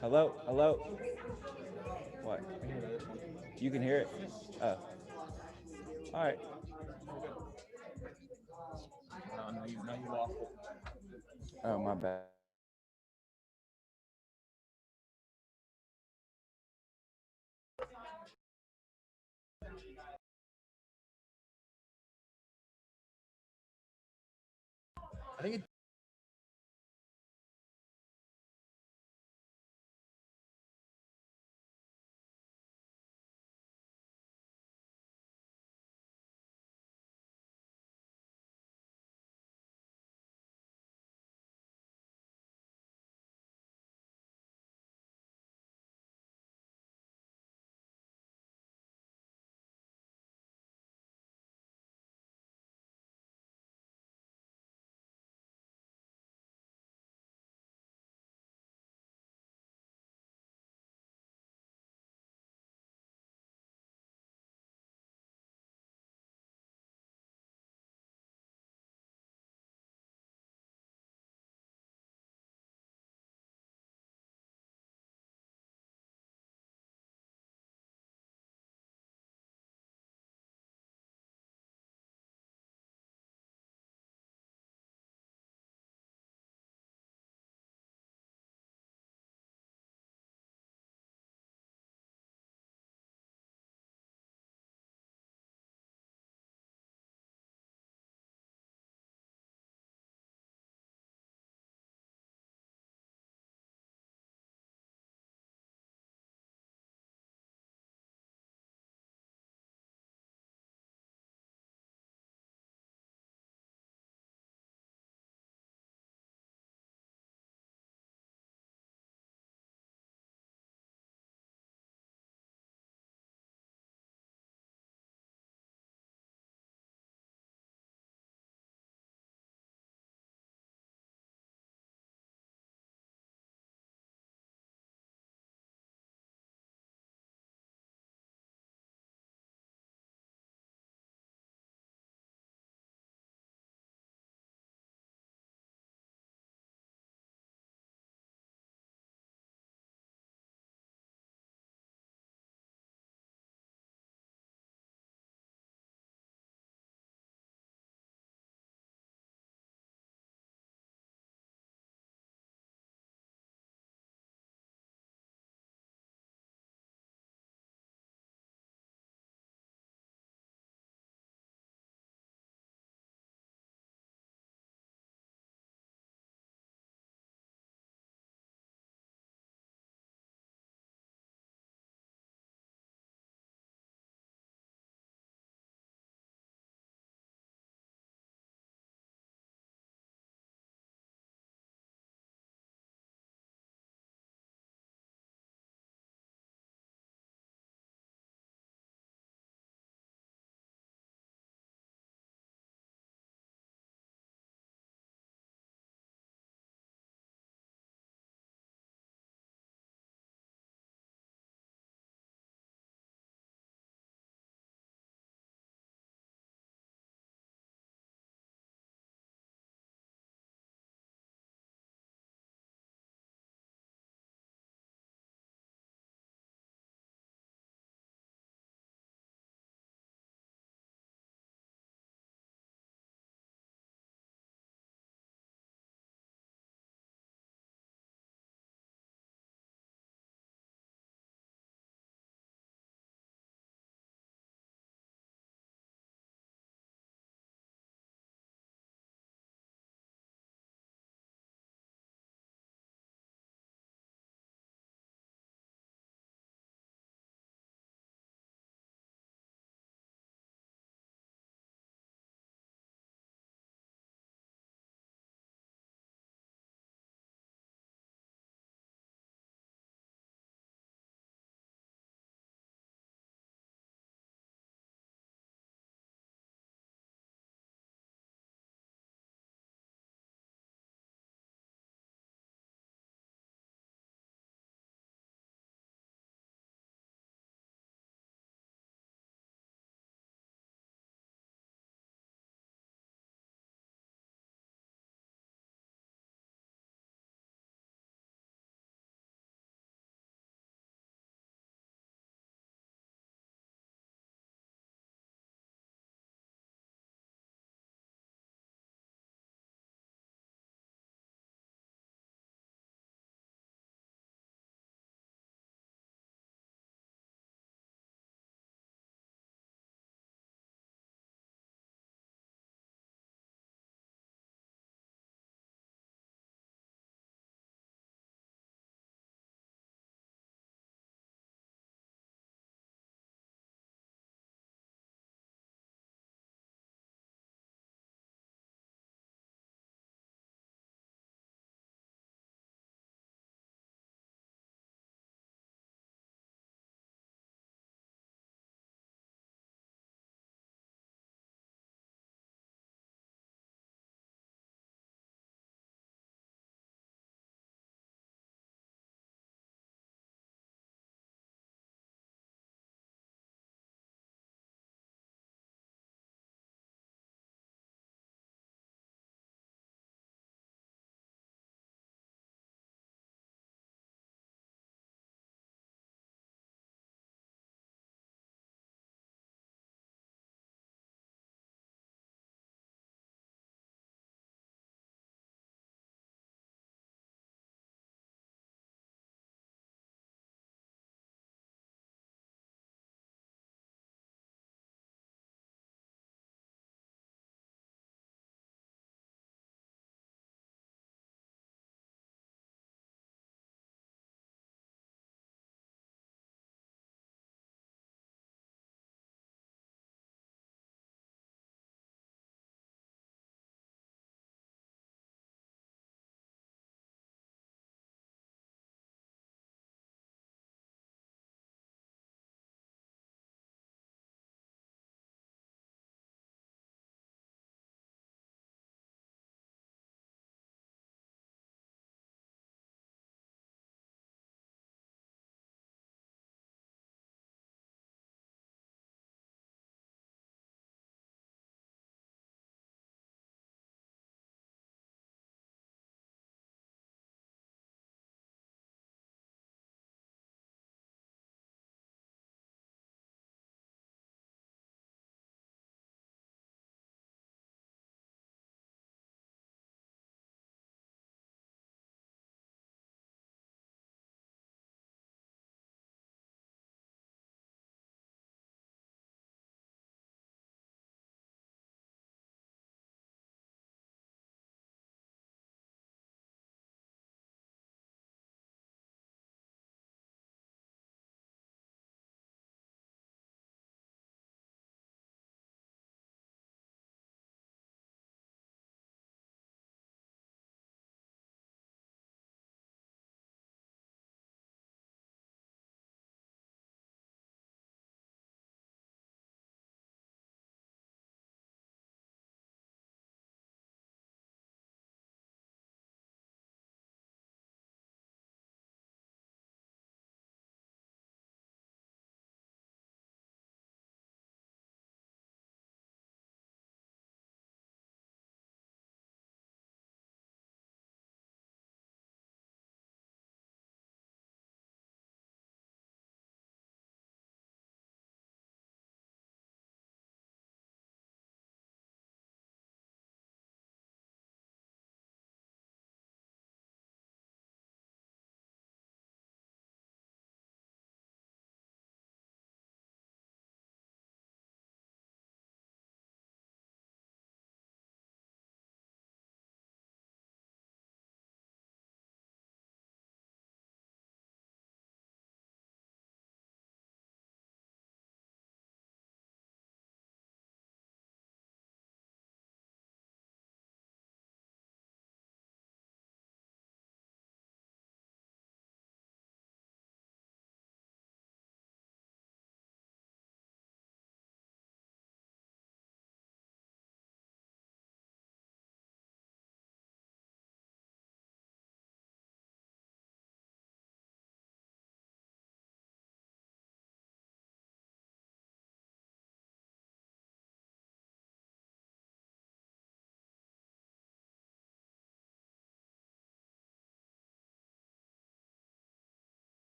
Hello? Hello? What? I can hear this one. You can hear it? Oh. All right. Now you lost it. Oh, my bad. I think it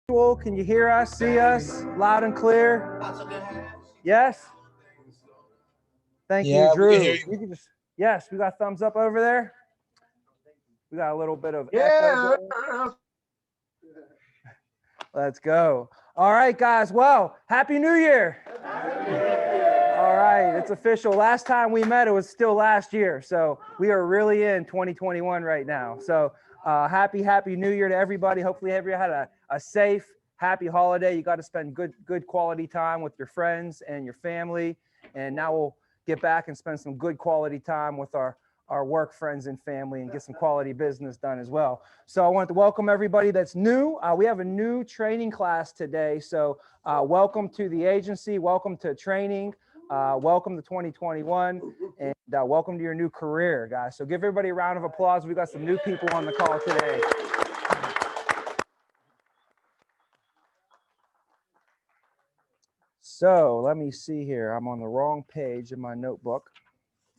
Can you hear us, see us loud and clear? Yes? Thank you, Yeah, we can hear Drew. you. You can just, yes, we got thumbs up over there. We got a little bit of Yeah. echo going. Let's go. All right, guys. Well, Happy New Year. All right, it's official. Last time we met, it was still last year. So we are really in 2021 right now. So happy New Year to everybody. Hopefully everybody had a safe, happy holiday. You got to spend good quality time with your friends and your family. And now we'll get back and spend some good quality time with our work friends and family and get some quality business done as well. So I want to welcome everybody that's new. We have a new training class today. So welcome to the agency. Welcome to training. Welcome to 2021 and welcome to your new career, guys. So give everybody a round of applause. We got some new people on the call today. So let me see here. I'm on the wrong page in my notebook.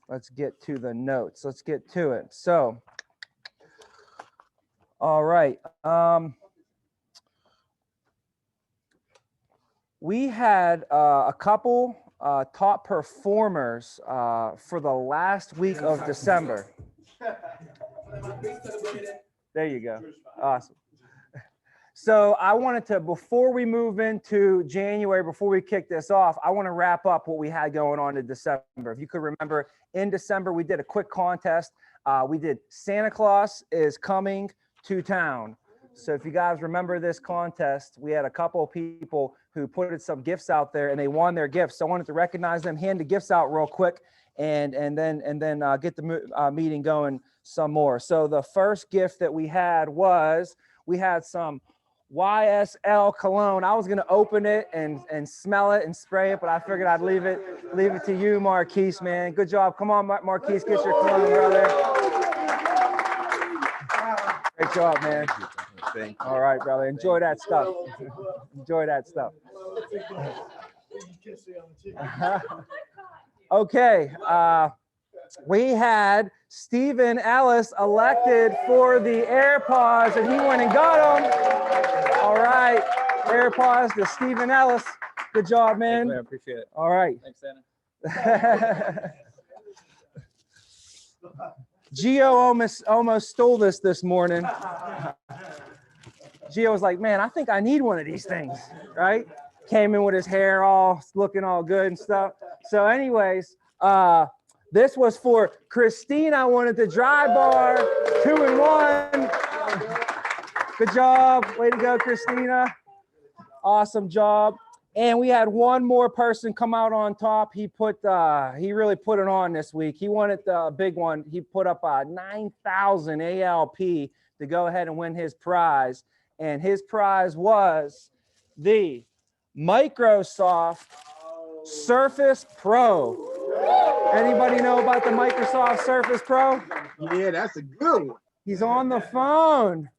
Let's get to the notes. Let's get to it. So, all right. We had a couple top performers for the last week of December. There you go. Awesome. So I wanted to, before we move into January, before we kick this off, I want to wrap up what we had going on in December. If you could remember, in December, we did a quick contest. We did Santa Claus is Coming to Town. So if you guys remember this contest, we had a couple of people who put some gifts out there and they won their gifts. So I wanted to recognize them, hand the gifts out real quick, and then get the meeting going some more. So the first gift that we had was, we had some YSL cologne. I was going to open it and smell it and spray it, but I figured I'd leave it to you, Marquise, man. Good job. Come on, Marquise, get your cologne, brother. Great job, man. Thank you. All right, brother. Enjoy that stuff. Enjoy that stuff. Okay. We had Stephen Ellis elected for the AirPods, and he went and got them. All right. AirPods to Stephen Ellis. Good job, man. Thanks, man. I appreciate it. All right. Thanks, Santa. Gio almost stole this morning. Gio was like, man, I think I need one of these things, right? Came in with his hair all looking all good and stuff. So anyways, this was for Christina. Wanted the dry bar, 2-in-1. Good job. Way to go, Christina. Awesome job. And we had one more person come out on top. He really put it on this week. He wanted the big one. He put up a 9,000 ALP to go ahead and win his prize. And his prize was the Microsoft Surface Pro. Anybody know about the Microsoft Surface Pro? Yeah, that's a good one. He's on the phone.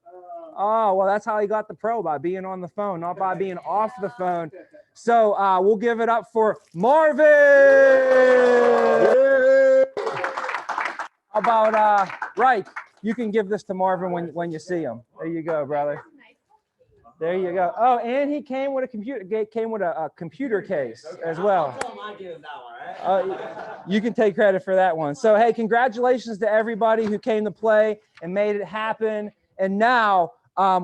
Oh, well, that's how he got the Pro, by being on the phone, not by being off the phone. So we'll give it up for Marvin. Yeah. How about Reich? You can give this to Marvin when you see him. There you go, brother. There you go. Oh, and he came with a computer case as well. You can take credit for that one. So hey, congratulations to everybody who came to play and made it happen. And now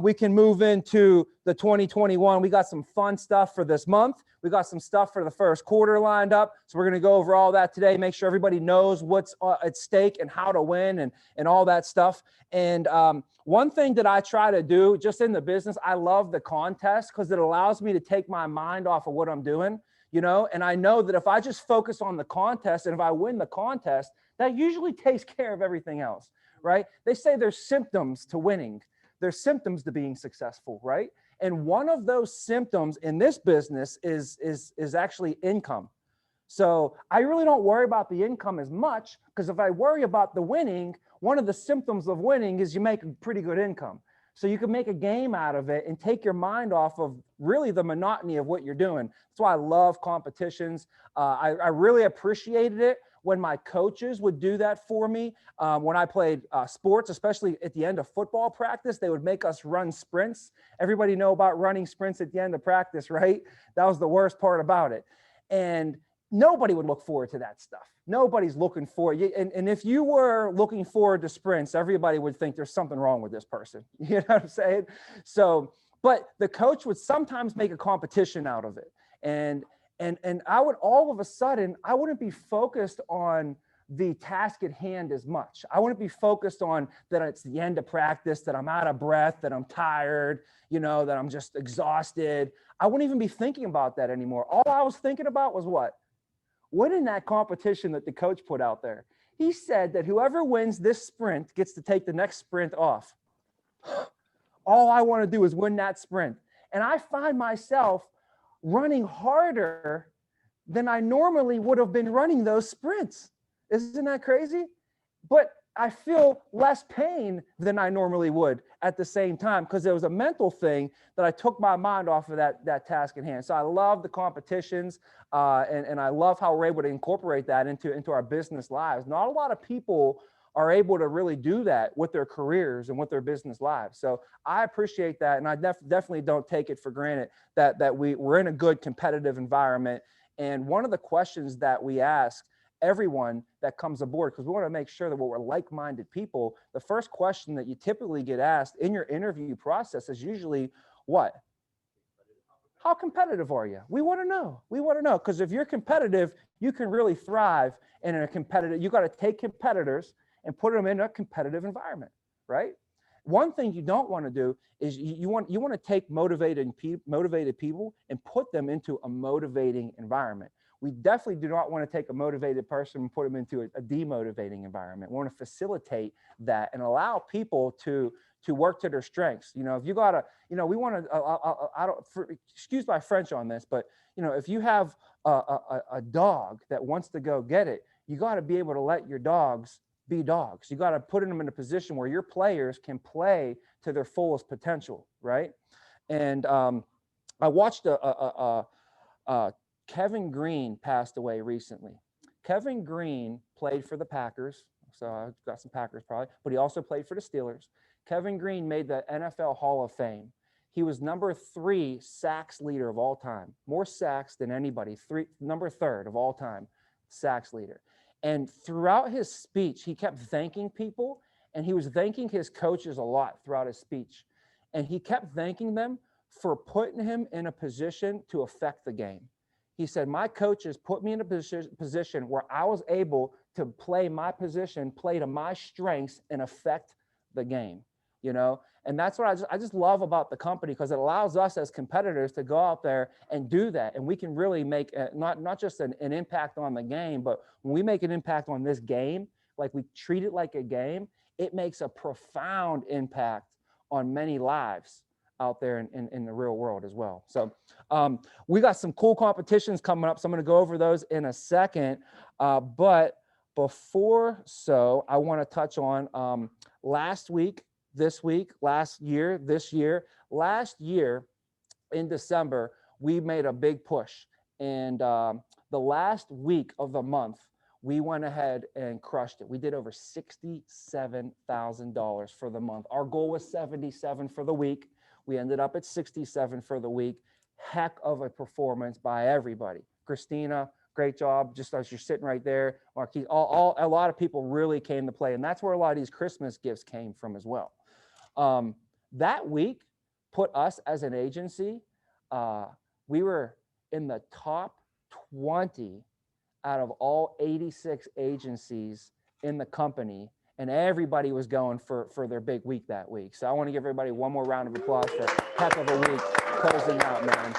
we can move into the 2021. We got some fun stuff for this month. We got some stuff for the first quarter lined up. So we're going to go over all that today, make sure everybody knows what's at stake and how to win and all that stuff. And one thing that I try to do just in the business, I love the contest because it allows me to take my mind off of what I'm doing, you know, and I know that if I just focus on the contest and if I win the contest, that usually takes care of everything else, right? They say there's symptoms to winning. There's symptoms to being successful, right? And one of those symptoms in this business is actually income. So I really don't worry about the income as much because if I worry about the winning, one of the symptoms of winning is you make a pretty good income. So you can make a game out of it and take your mind off of really the monotony of what you're doing. That's why I love competitions. I really appreciated it when my coaches would do that for me. When I played sports, especially at the end of football practice, they would make us run sprints. Everybody know about running sprints at the end of practice, right? That was the worst part about it. And nobody would look forward to that stuff. Nobody's looking for it. And if you were looking forward to sprints, everybody would think there's something wrong with this person. You know what I'm saying? So, but the coach would sometimes make a competition out of it. And I would all of a sudden, I wouldn't be focused on the task at hand as much. I wouldn't be focused on that it's the end of practice, that I'm out of breath, that I'm tired, you know, that I'm just exhausted. I wouldn't even be thinking about that anymore. All I was thinking about was what in that competition that the coach put out there, he said that whoever wins this sprint gets to take the next sprint off. All I want to do is win that sprint. And I find myself running harder than I normally would have been running those sprints. Isn't that crazy? But I feel less pain than I normally would at the same time, because there was a mental thing that I took my mind off of that task at hand. So I love the competitions, and I love how we're able to incorporate that into our business lives. Not a lot of people are able to really do that with their careers and with their business lives. So I appreciate that, and I definitely don't take it for granted that we're in a good competitive environment. And one of the questions that we ask everyone that comes aboard, because we want to make sure that we're like-minded people, the first question that you typically get asked in your interview process is usually what? How competitive are you? We want to know. We want to know, because if you're competitive, you can really thrive in a competitive. You got to take competitors and put them in a competitive environment, right? One thing you don't want to do is you want to take motivated people and put them into a motivating environment. We definitely do not want to take a motivated person and put them into a demotivating environment. We want to facilitate that and allow people to work to their strengths. You know, if you got to, you know, we want to, excuse my French on this, but, you know, if you have a dog that wants to go get it, you got to be able to let your dogs be dogs. You got to put them in a position where your players can play to their fullest potential, right? And I watched Kevin Green passed away recently. Kevin Green played for the Packers, so I've got some Packers probably, but he also played for the Steelers. Kevin Green made the NFL Hall of Fame. He was number 3 sacks leader of all time, more sacks than anybody, number 3rd of all time sacks leader. And throughout his speech, he kept thanking people, and he was thanking his coaches a lot throughout his speech. And he kept thanking them for putting him in a position to affect the game. He said, my coaches put me in a position where I was able to play my position, play to my strengths, and affect the game, you know? And that's what I just love about the company, because it allows us as competitors to go out there and do that. And we can really make not just an impact on the game, but when we make an impact on this game, like we treat it like a game, it makes a profound impact on many lives out there in the real world as well. So we got some cool competitions coming up, so I'm going to go over those in a second. But before so, I want to touch on last week, this week, last year, this year. Last year in December, we made a big push. And the last week of the month, we went ahead and crushed it. We did over $67,000 for the month. Our goal was 77 for the week. We ended up at 67 for the week. Heck of a performance by everybody. Christina, great job. Just as you're sitting right there, Marquis, a lot of people really came to play. And that's where a lot of these Christmas gifts came from as well. That week put us as an agency, we were in the top 20 out of all 86 agencies in the company, and everybody was going for their big week that week. So I want to give everybody one more round of applause for heck of a week closing out, man.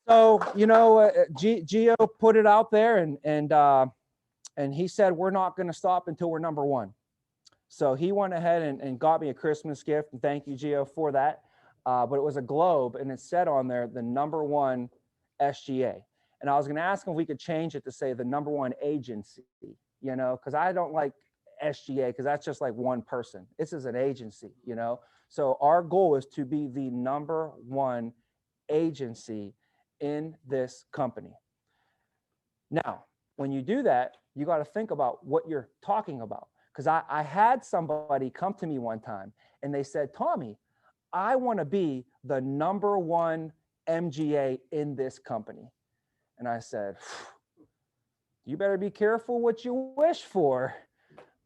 So, you know, Gio put it out there, and he said, we're not going to stop until we're number 1. So he went ahead and got me a Christmas gift, and thank you, Gio, for that. But it was a globe, and it said on there, the number 1 SGA. And I was going to ask him if we could change it to say the number 1 agency, you know, because I don't like SGA, because that's just like one person. This is an agency, you know. So our goal is to be the #1 agency in this company. Now, when you do that, you got to think about what you're talking about. Because I had somebody come to me one time and they said, Tommy, I want to be the #1 MGA in this company. And I said, you better be careful what you wish for,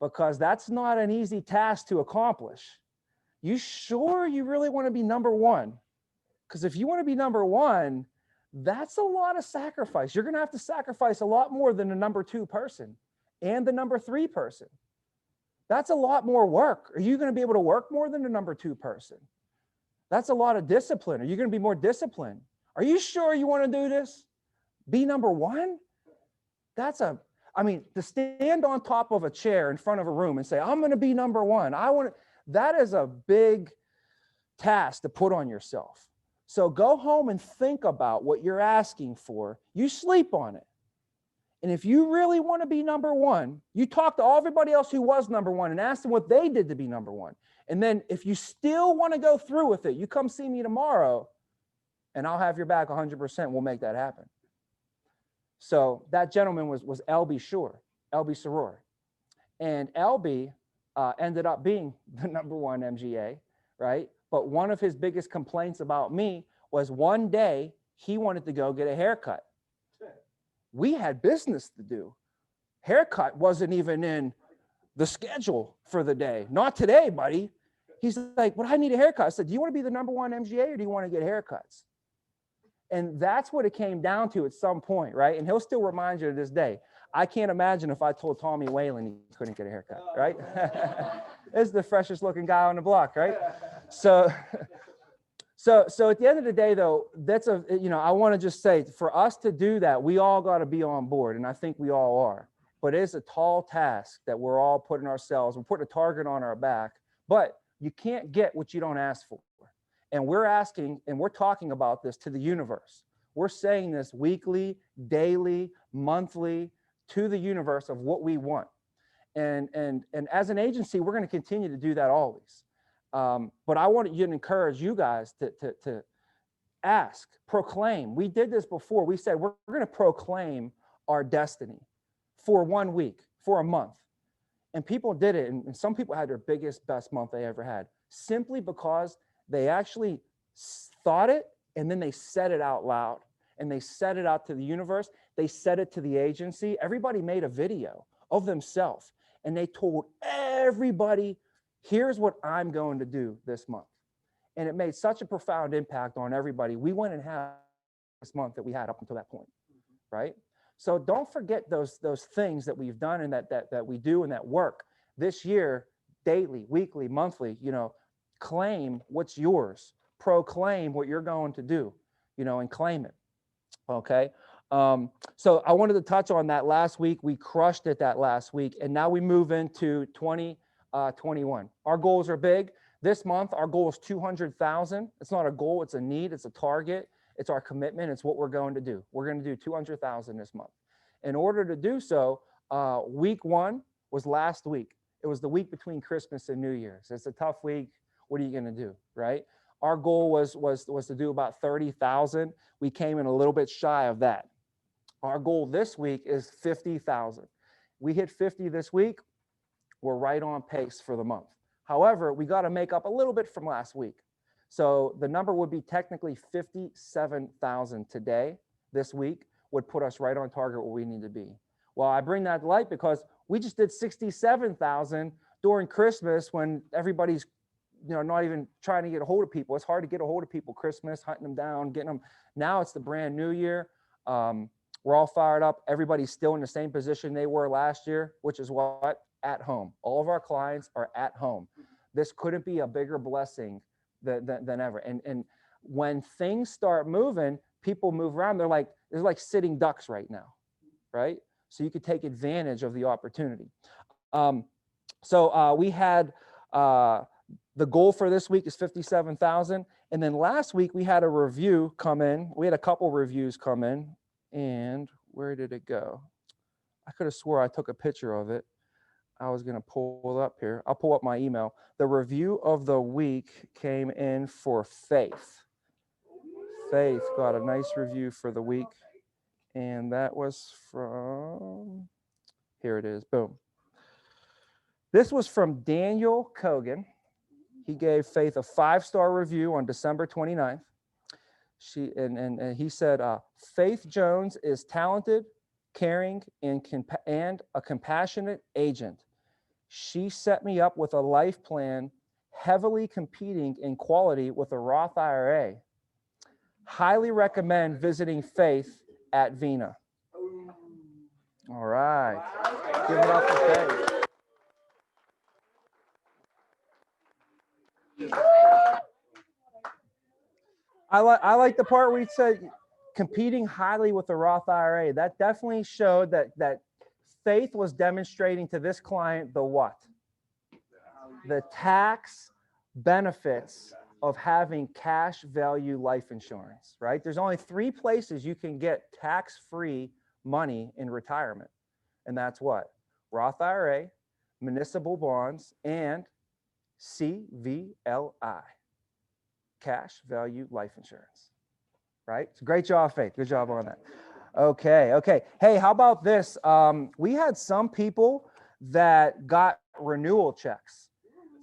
because that's not an easy task to accomplish. You sure you really want to be #1? Because if you want to be #1, that's a lot of sacrifice. You're going to have to sacrifice a lot more than the #2 person and the #3 person. That's a lot more work. Are you going to be able to work more than the #2 person? That's a lot of discipline. Are you going to be more disciplined? Are you sure you want to do this? Be #1? I mean, to stand on top of a chair in front of a room and say, I'm going to be #1. That is a big task to put on yourself. So go home and think about what you're asking for. You sleep on it. And if you really want to be #1, you talk to everybody else who was #1 and ask them what they did to be #1. And then if you still want to go through with it, you come see me tomorrow and I'll have your back 100%. We'll make that happen. So that gentleman was LB Saror. And LB ended up being the #1 MGA, right? But one of his biggest complaints about me was one day he wanted to go get a haircut. We had business to do. Haircut wasn't even in the schedule for the day. Not today, buddy. He's like, well, I need a haircut. I said, do you want to be the #1 MGA or do you want to get haircuts? And that's what it came down to at some point, right? And he'll still remind you to this day. I can't imagine if I told Tommy Whalen he couldn't get a haircut, right? This is the freshest looking guy on the block, right? So at the end of the day, though, I want to just say, for us to do that, we all got to be on board, and I think we all are. But it is a tall task that we're all putting ourselves. We're putting a target on our back, but you can't get what you don't ask for. And we're asking, and we're talking about this to the universe. We're saying this weekly, daily, monthly to the universe of what we want. And as an agency, we're going to continue to do that always. But I want you to encourage you guys to ask, proclaim. We did this before. We said we're going to proclaim our destiny for 1 week, for a month. And people did it. And some people had their biggest, best month they ever had, simply because they actually thought it and then they said it out loud and they said it out to the universe. They said it to the agency. Everybody made a video of themselves and they told everybody, here's what I'm going to do this month. And it made such a profound impact on everybody. We went and had this month that we had up until that point, right? So don't forget those things that we've done and that we do and that work this year, daily, weekly, monthly, claim what's yours, proclaim what you're going to do, and claim it. Okay. So I wanted to touch on that last week. We crushed it that last week. And now we move into 2021. Our goals are big. This month, our goal is 200,000. It's not a goal. It's a need. It's a target. It's our commitment. It's what we're going to do. We're going to do 200,000 this month. In order to do so, week 1 was last week. It was the week between Christmas and New Year's. It's a tough week. What are you going to do, right? Our goal was to do about 30,000. We came in a little bit shy of that. Our goal this week is 50,000. We hit 50 this week. We're right on pace for the month. However, we got to make up a little bit from last week. So the number would be technically 57,000 today, this week, would put us right on target where we need to be. Well, I bring that to light because we just did 67,000 during Christmas when everybody's not even trying to get a hold of people. It's hard to get a hold of people, Christmas, hunting them down, getting them. Now it's the brand new year. We're all fired up. Everybody's still in the same position they were last year, which is what? At home. All of our clients are at home. This couldn't be a bigger blessing than ever. And when things start moving, people move around. They're like sitting ducks right now, right? So you could take advantage of the opportunity. So we had the goal for this week is 57,000. And then last week we had a review come in. We had a couple reviews come in. And where did it go? I could have swore I took a picture of it. I was going to pull it up here. I'll pull up my email. The review of the week came in for Faith. Faith got a nice review for the week. And that was from, here it is, boom. This was from Daniel Kogan. He gave Faith a 5-star review on December 29th. And he said, Faith Jones is talented, caring, and a compassionate agent. She set me up with a life plan, heavily competing in quality with a Roth IRA. Highly recommend visiting Faith at Vina. All right. Give it up for Faith. I like the part where he said competing highly with the Roth IRA. That definitely showed that Faith was demonstrating to this client the what? The tax benefits of having cash value life insurance, right? There's only 3 places you can get tax-free money in retirement. And that's what? Roth IRA, municipal bonds, and CVLI, cash value life insurance, right? So great job, Faith. Good job on that. Okay. Hey, how about this? We had some people that got renewal checks.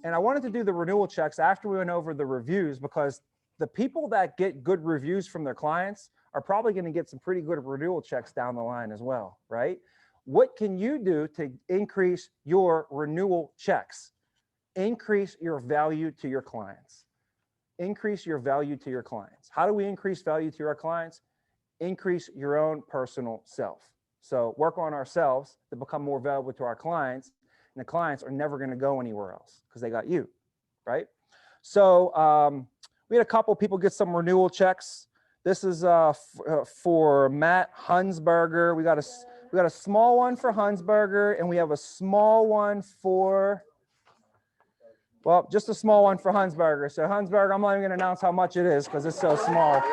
And I wanted to do the renewal checks after we went over the reviews, because the people that get good reviews from their clients are probably going to get some pretty good renewal checks down the line as well, right? What can you do to increase your renewal checks? Increase your value to your clients. Increase your value to your clients. How do we increase value to our clients? Increase your own personal self. So work on ourselves to become more valuable to our clients, and the clients are never going to go anywhere else because they got you, right? So we had a couple people get some renewal checks. This is for Matt Hunsberger. We got a small one for Hunsberger, and we have a small one for, well, just a small one for Hunsberger. So Hunsberger, I'm not even going to announce how much it is because it's so small.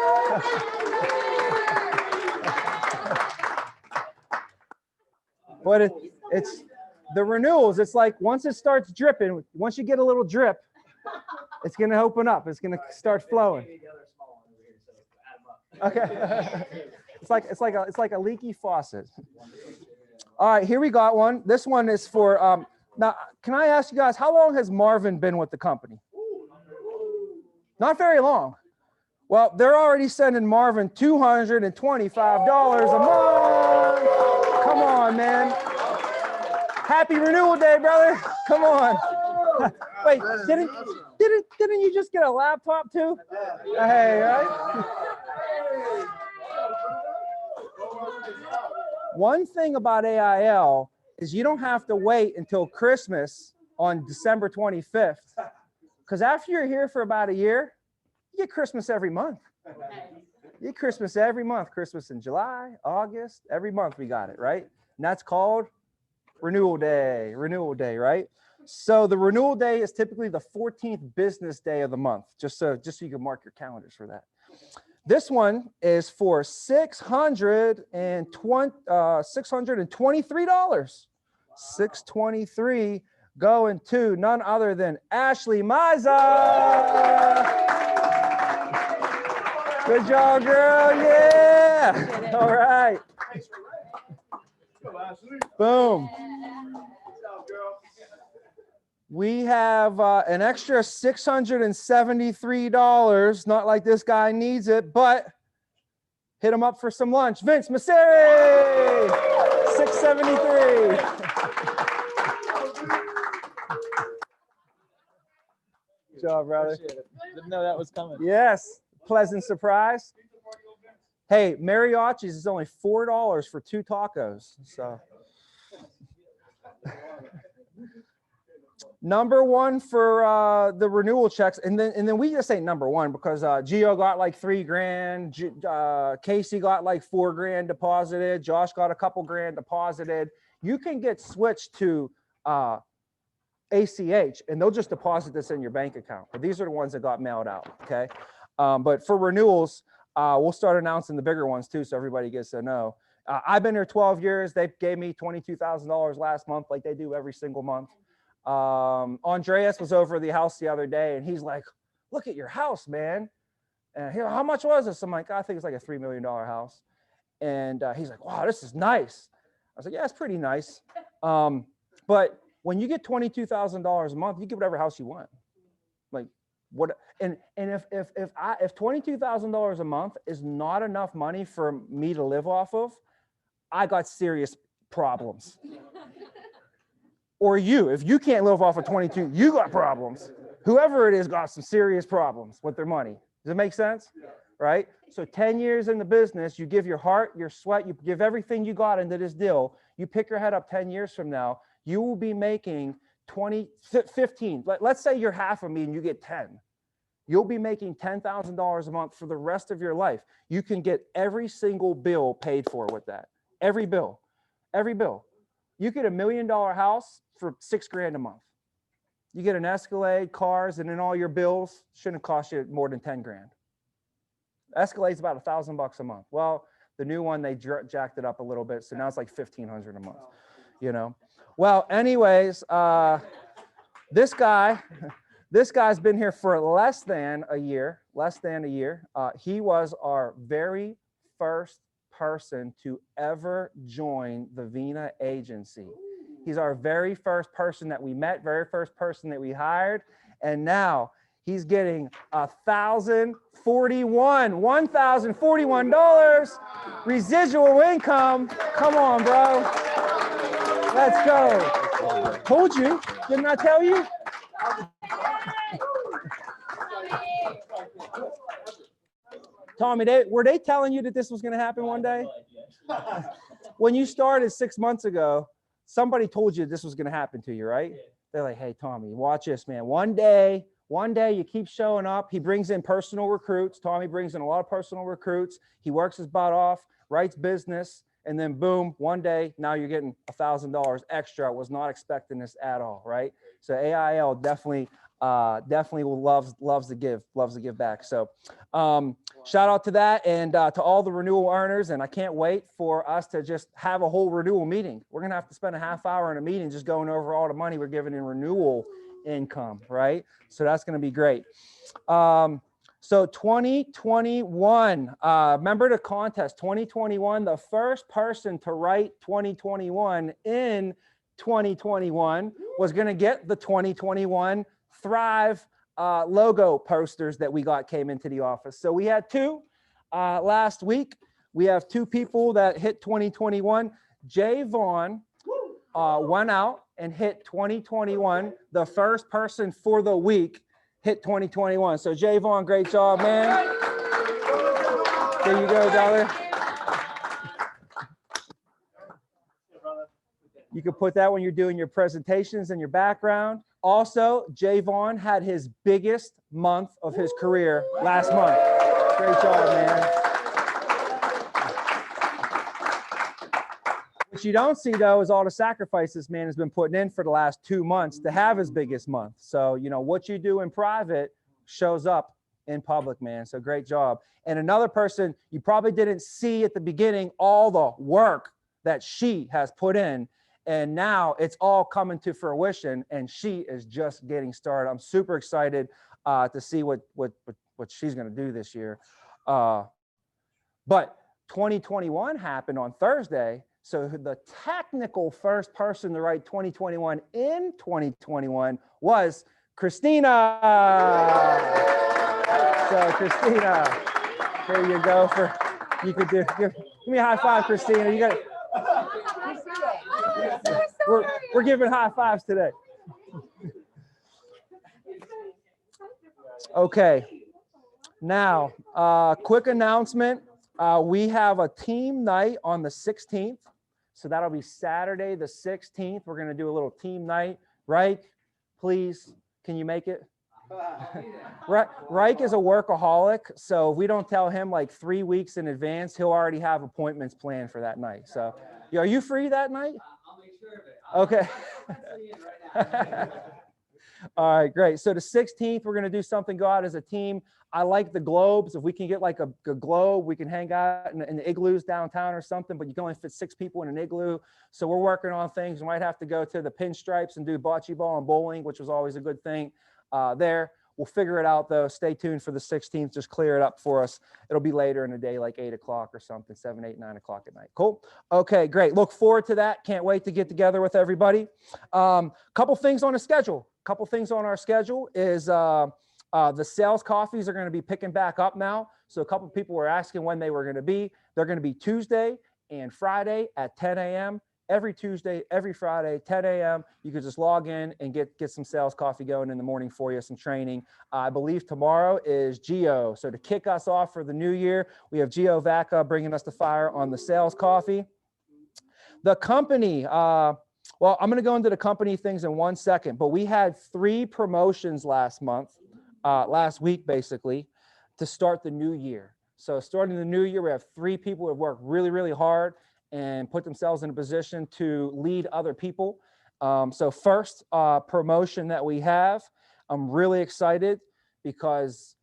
But it's the renewals. It's like once it starts dripping, once you get a little drip, it's going to open up. It's going to start flowing. Okay. It's like a leaky faucet. All right, here we got one. This one is for now. Can I ask you guys, how long has Marvin been with the company? Not very long. Well, they're already sending Marvin $225 a month. Come on, man. Happy renewal day, brother. Come on. Wait, didn't you just get a laptop too? Hey, right? One thing about AIL is you don't have to wait until Christmas on December 25th, because after you're here for about a year, you get Christmas every month. You get Christmas every month. Christmas in July, August, every month we got it, right? And that's called renewal day, right? So the renewal day is typically the 14th business day of the month, just so you can mark your calendars for that. This one is for $623. $623 going to none other than Ashley Miza. Good job, girl. Yeah. All right. Boom. We have an extra $673. Not like this guy needs it, but hit him up for some lunch. Vince Masseri, $673. Good job, brother. Didn't know that was coming. Yes, pleasant surprise. Hey, mariachis is only $4 for 2 tacos. So. Number one for the renewal checks, and then we just say number one because Gio got like $3,000, Casey got like $4,000 deposited, Josh got a couple grand deposited. You can get switched to ACH, and they'll just deposit this in your bank account. But these are the ones that got mailed out. Okay, but for renewals, We'll start announcing the bigger ones too, so everybody gets to know. I've been here 12 years. They gave me $22,000 last month, like they do every single month. Andreas was over at the house the other day, and he's like, "Look at your house, man." And how much was this? I'm like, I think it's like a $3 million house. And he's like, "Wow, this is nice." I was like, "Yeah, it's pretty nice." But when you get $22,000 a month, you get whatever house you want. Like what? And if $22,000 a month is not enough money for me to live off of, I got serious problems. Or if you can't live off of 22, you got problems. Whoever it is got some serious problems with their money. Does it make sense? Right? So 10 years in the business, you give your heart, your sweat, you give everything you got into this deal. You pick your head up 10 years from now, you will be making 15. Let's say you're half of me and you get 10. You'll be making $10,000 a month for the rest of your life. You can get every single bill paid for with that. Every bill. You get $1 million house for $6,000 a month. You get an Escalade, cars, and then all your bills shouldn't cost you more than 10 grand. Escalade's about $1,000 a month. Well, the new one, they jacked it up a little bit. So now it's like $1,500 a month, you know? Well, anyways, this guy's been here for less than a year. He was our very first person to ever join the Vina agency. He's our very first person that we met, very first person that we hired. And now he's getting $1,041 residual income. Come on, bro. Let's go. Told you. Didn't I tell you? Tommy, were they telling you that this was going to happen one day? When you started 6 months ago, somebody told you this was going to happen to you, right? They're like, "Hey, Tommy, watch this, man. One day you keep showing up." He brings in personal recruits. Tommy brings in a lot of personal recruits. He works his butt off, writes business, and then boom, one day, now you're getting $1,000 extra. I was not expecting this at all, right? So AIL definitely loves to give back. So shout out to that, and to all the renewal earners. And I can't wait for us to just have a whole renewal meeting. We're gonna have to spend a half hour in a meeting just going over all the money we're giving in renewal income, right? So that's gonna be great. So 2021, remember the contest, 2021, the first person to write 2021 in 2021 was going to get the 2021 Thrive logo posters that came into the office. So we had two last week. We have two people that hit 2021. Jay Vaughn went out and hit 2021, the first person for the week hit 2021. So Jay Vaughn, great job, man. There you go, brother. You can put that when you're doing your presentations in your background. Also, Jay Vaughn had his biggest month of his career last month. Great job, man. What you don't see, though, is all the sacrifices this man has been putting in for the last 2 months to have his biggest month. So, you know, what you do in private shows up in public, man. So great job. And another person you probably didn't see at the beginning, all the work that she has put in. And now it's all coming to fruition, and she is just getting started. I'm super excited to see what she's going to do this year. But 2021 happened on Thursday. So the technical first person to write 2021 in 2021 was Christina. So Christina, there you go. You could give me a high five, Christina. You got it. We're giving high fives today. Okay. Now, quick announcement. We have a team night on the 16th. So that'll be Saturday the 16th. We're going to do a little team night. Reich, please, can you make it? Reich is a workaholic. So if we don't tell him like 3 weeks in advance, he'll already have appointments planned for that night. So are you free that night? I'll make sure of it. Okay. All right, great. So the 16th, we're going to do something, go out as a team. I like the globes. If we can get like a globe, we can hang out in the igloos downtown or something, but you can only fit 6 people in an igloo. So we're working on things. We might have to go to the pinstripes and do bocce ball and bowling, which was always a good thing there. We'll figure it out though. Stay tuned for the 16th. Just clear it up for us. It'll be later in the day, like 8 o'clock or something, 7, 8, 9 o'clock at night. Cool. Okay, great. Look forward to that. Can't wait to get together with everybody. Couple things on the schedule. Couple things on our schedule is the sales coffees are going to be picking back up now. So a couple people were asking when they were going to be. They're going to be Tuesday and Friday at 10 a.m. Every Tuesday, every Friday, 10 a.m. You could just log in and get some sales coffee going in the morning for you, some training. I believe tomorrow is Geo. So to kick us off for the new year, we have Geo Vaca bringing us the fire on the sales coffee. The company, well, I'm going to go into the company things in 1 second, but we had 3 promotions last week, basically, to start the new year. So starting the new year, we have 3 people who have worked really, really hard and put themselves in a position to lead other people. So first promotion that we have, I'm really excited because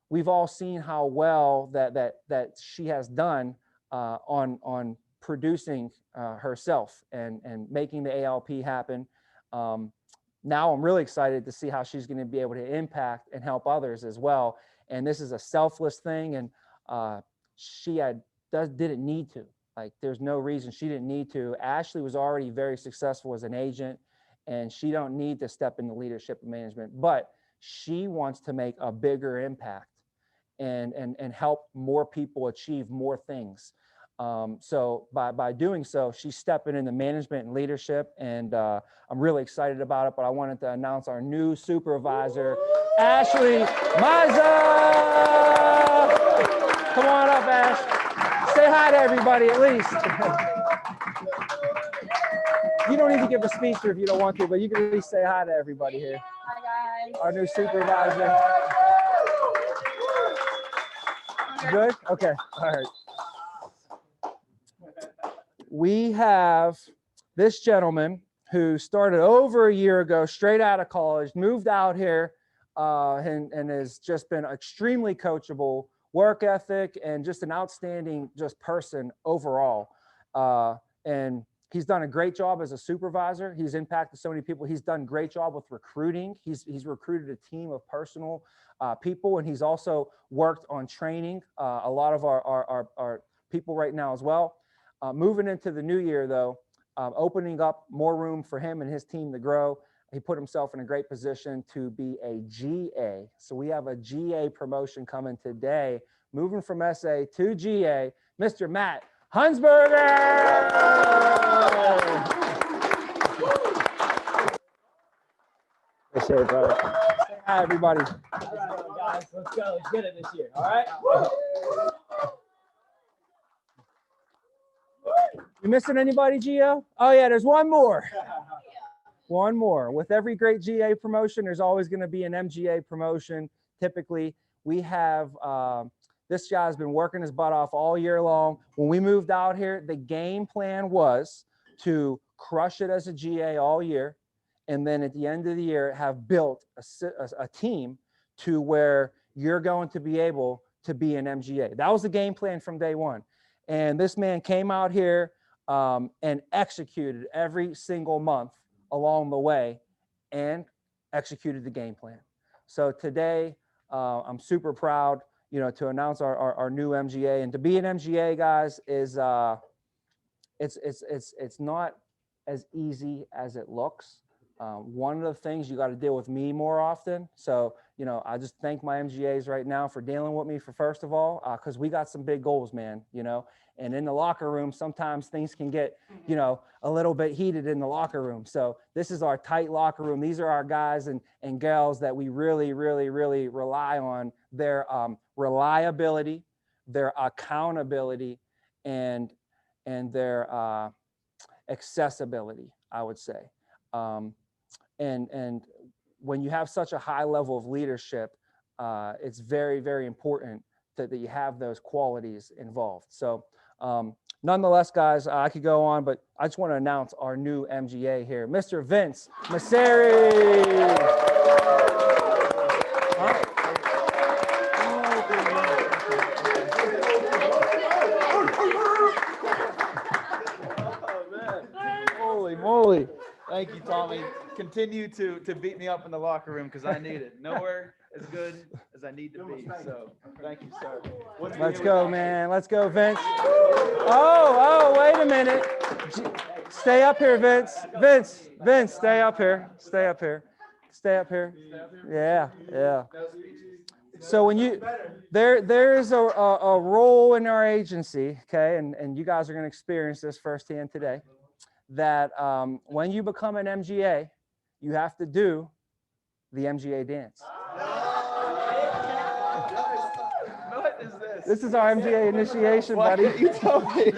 we've all seen how well that she has done on producing herself and making the ALP happen. Now I'm really excited to see how she's going to be able to impact and help others as well. And this is a selfless thing, and she didn't need to. Like, there's no reason she didn't need to. Ashley was already very successful as an agent, and she don't need to step into leadership and management, but she wants to make a bigger impact and help more people achieve more things. So by doing so, she's stepping into management and leadership, and I'm really excited about it. But I wanted to announce our new supervisor, Ashley Miza. Come on up, Ash. Say hi to everybody at least. You don't need to give a speech if you don't want to, but you can at least say hi to everybody here. Hi, guys. Our new supervisor. Good? Okay. All right. We have this gentleman who started over a year ago, straight out of college, moved out here, and has just been extremely coachable, work ethic, and just an outstanding person overall. And he's done a great job as a supervisor. He's impacted so many people. He's done a great job with recruiting. He's recruited a team of personal people, and he's also worked on training a lot of our people right now as well. Moving into the new year, though, opening up more room for him and his team to grow. He put himself in a great position to be a GA. So we have a GA promotion coming today, moving from SA to GA, Mr. Matt Hunsberger. Appreciate it, brother. Say hi, everybody. All right, guys, let's go. Let's get it this year. All right. You missing anybody, Gio? Oh yeah, there's one more. One more. With every great GA promotion, there's always going to be an MGA promotion. Typically, we have this guy's been working his butt off all year long. When we moved out here, the game plan was to crush it as a GA all year, and then at the end of the year, have built a team to where you're going to be able to be an MGA. That was the game plan from day one. And this man came out here and executed every single month along the way and executed the game plan. So today, I'm super proud, to announce our new MGA. And to be an MGA, guys, is it's not as easy as it looks. One of the things, you got to deal with me more often. So, I just thank my MGAs right now for dealing with me first of all, because we got some big goals, man, and in the locker room, sometimes things can get, a little bit heated in the locker room. So this is our tight locker room. These are our guys and gals that we really, really, really rely on their reliability, their accountability, and their accessibility, I would say. And when you have such a high level of leadership, it's very, very important that you have those qualities involved. So Nonetheless, guys, I could go on, but I just want to announce our new MGA here, Mr. Vince Masseri. Holy moly. Thank you, Tommy. Continue to beat me up in the locker room because I need it. Nowhere as good as I need to be. So thank you, sir. Let's go, man. Let's go, Vince. Oh, wait a minute. Stay up here, Vince. Vince, stay up here. Stay up here. Stay up here. Yeah. So when there's a role in our agency, okay, and you guys are going to experience this firsthand today, that when you become an MGA, you have to do the MGA dance. What is this? This is our MGA initiation, buddy. You told me.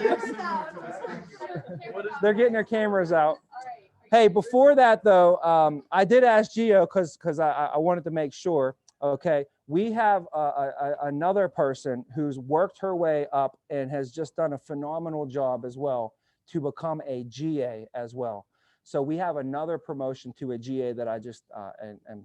They're getting their cameras out. Hey, before that though, I did ask Gio because I wanted to make sure. Okay, we have another person who's worked her way up and has just done a phenomenal job as well to become a GA as well. So we have another promotion to a GA that I just am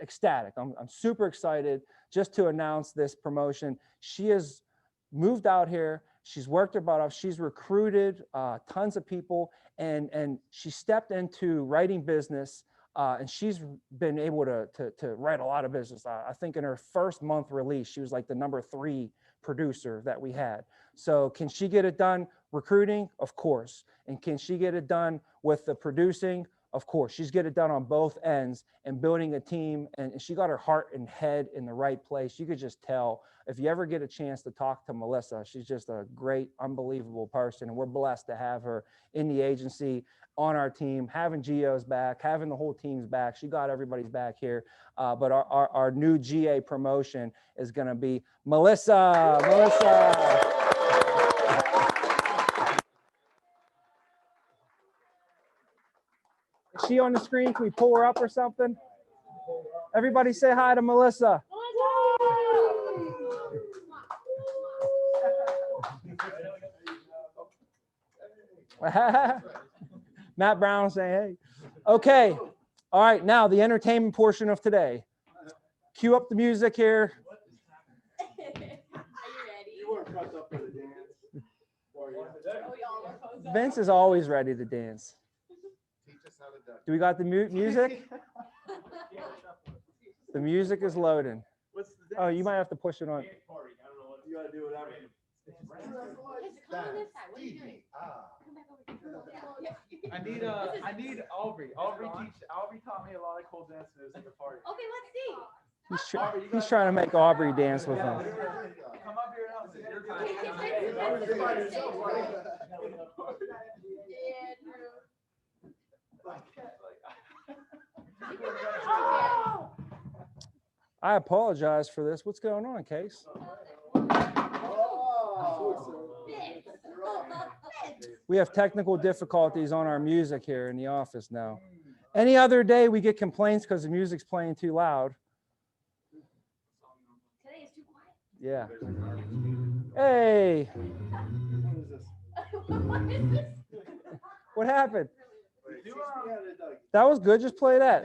ecstatic. I'm super excited just to announce this promotion. She has moved out here. She's worked her butt off. She's recruited tons of people, and she stepped into writing business, and she's been able to write a lot of business. I think in her first month release, she was like the #3 producer that we had. So can she get it done recruiting? Of course. And can she get it done with the producing? Of course. She's get it done on both ends and building a team. And she got her heart and head in the right place. You could just tell. If you ever get a chance to talk to Melissa, she's just a great, unbelievable person. And we're blessed to have her in the agency, on our team, having Gio's back, having the whole team's back. She got everybody's back here. But our new GA promotion is going to be Melissa. Is she on the screen? Can we pull her up or something? Everybody say hi to Melissa. Matt Brown saying, hey. Okay. All right. Now the entertainment portion of today. Cue up the music here. Are you ready? You weren't dressed up for the dance. Vince is always ready to dance. Do we got the music? The music is loading. Oh, you might have to push it on. You gotta do whatever. Come on this side. What are you doing? Come back over here. I need Aubrey. Aubrey taught me a lot of cool dance moves at the party. Okay, let's see. He's trying to make Aubrey dance with him. Come up here and I'll see your time. I apologize for this. What's going on, Case? We have technical difficulties on our music here in the office now. Any other day we get complaints because the music's playing too loud. Today is too quiet. Yeah. Hey. What is this? What happened? That was good. Just play that.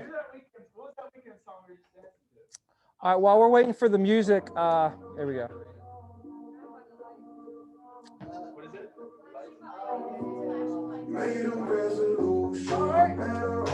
All right, while we're waiting for the music, here we go. What is it? Made a resolution, matter of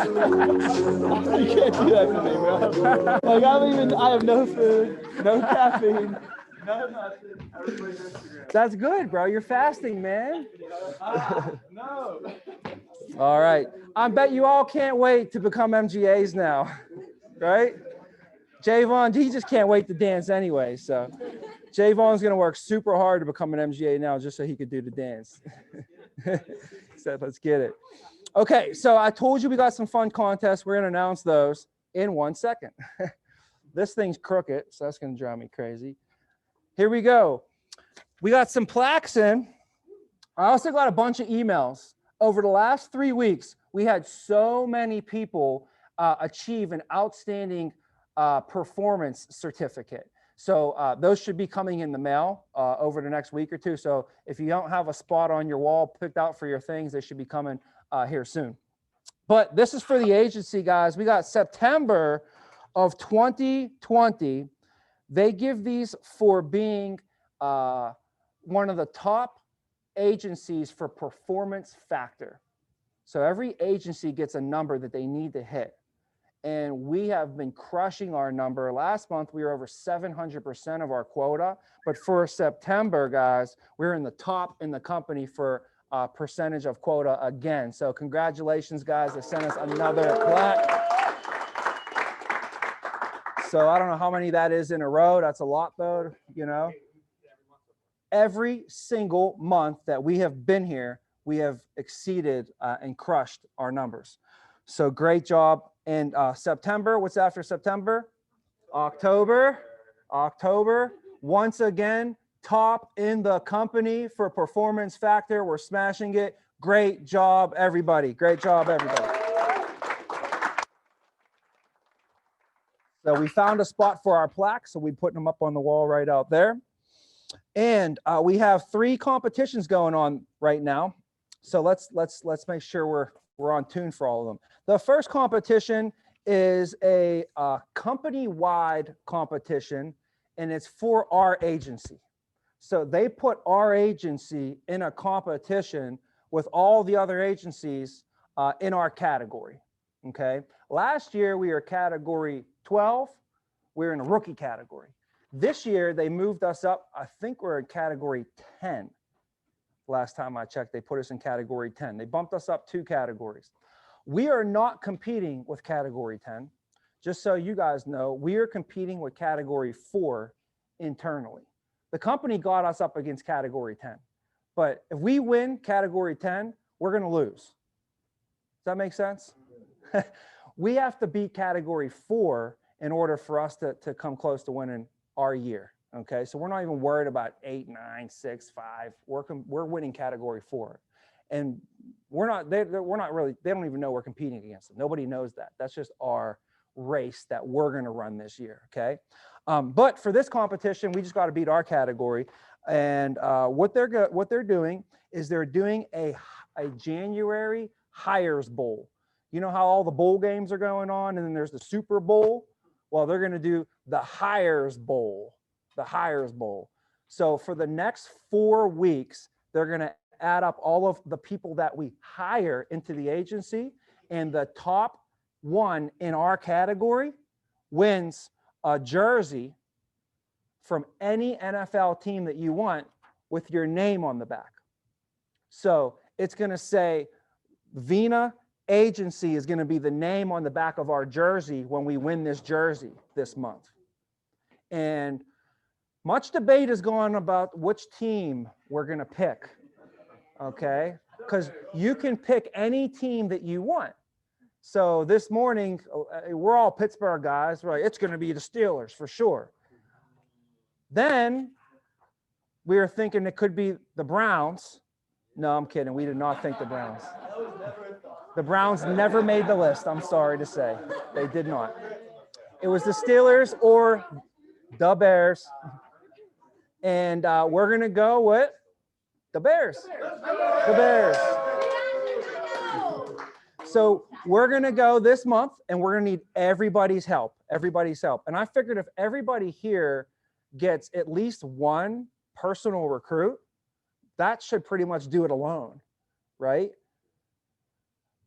resolution. can't do that to me, bro. Like I have no food, no caffeine, no nothing. Everybody's Instagram. That's good, bro. You're fasting, man. No. All right. I bet you all can't wait to become MGAs now, right? Javon, he just can't wait to dance anyway. So Javon's going to work super hard to become an MGA now just so he could do the dance. He said, let's get it. Okay, so I told you we got some fun contests. We're going to announce those in 1 second. This thing's crooked, so that's going to drive me crazy. Here we go. We got some plaques in. I also got a bunch of emails. Over the last 3 weeks, we had so many people achieve an outstanding performance certificate. So those should be coming in the mail over the next week or two. So if you don't have a spot on your wall picked out for your things, they should be coming here soon. But this is for the agency, guys. We got September of 2020. They give these for being one of the top agencies for performance factor. So every agency gets a number that they need to hit. And we have been crushing our number. Last month, we were over 700% of our quota. But for September, guys, we're in the top in the company for percentage of quota again. So congratulations, guys. They sent us another plaque. So I don't know how many that is in a row. That's a lot, though, you know. Every single month that we have been here, we have exceeded and crushed our numbers. So great job. And September, what's after September? October. Once again, top in the company for performance factor. We're smashing it. Great job, everybody. Great job, everybody. So we found a spot for our plaques, so we're putting them up on the wall right out there. And we have 3 competitions going on right now. So let's make sure we're on tune for all of them. The first competition is a company-wide competition, and it's for our agency. So they put our agency in a competition with all the other agencies in our category, okay? Last year, we were category 12. We were in a rookie category. This year, they moved us up. I think we're in category 10. Last time I checked, they put us in category 10. They bumped us up 2 categories. We are not competing with category 10. Just so you guys know, we are competing with category 4 internally. The company got us up against category 10. But if we win category 10, we're going to lose. Does that make sense? We have to beat category 4 in order for us to come close to winning our year. Okay, so we're not even worried about 8, 9, 6, 5. We're winning category 4. And we're not really, they don't even know we're competing against them. Nobody knows that. That's just our race that we're going to run this year. Okay. But for this competition, we just got to beat our category. And what they're doing is they're doing a January Hires Bowl. You know how all the bowl games are going on, and then there's the Super Bowl? Well, they're going to do the Hires Bowl, the Hires Bowl. So for the next 4 weeks, they're going to add up all of the people that we hire into the agency, and the top one in our category wins a jersey from any NFL team that you want with your name on the back. So it's going to say Vena Agency is going to be the name on the back of our jersey when we win this jersey this month. And much debate is going about which team we're going to pick. Okay, because you can pick any team that you want. So this morning, we're all Pittsburgh guys, right? It's going to be the Steelers for sure. Then we were thinking it could be the Browns. No, I'm kidding. We did not think the Browns. The Browns never made the list. I'm sorry to say. They did not. It was the Steelers or the Bears. And we're going to go with the Bears. The Bears. So we're going to go this month, and we're going to need everybody's help. Everybody's help. And I figured if everybody here gets at least one personal recruit, that should pretty much do it alone, right?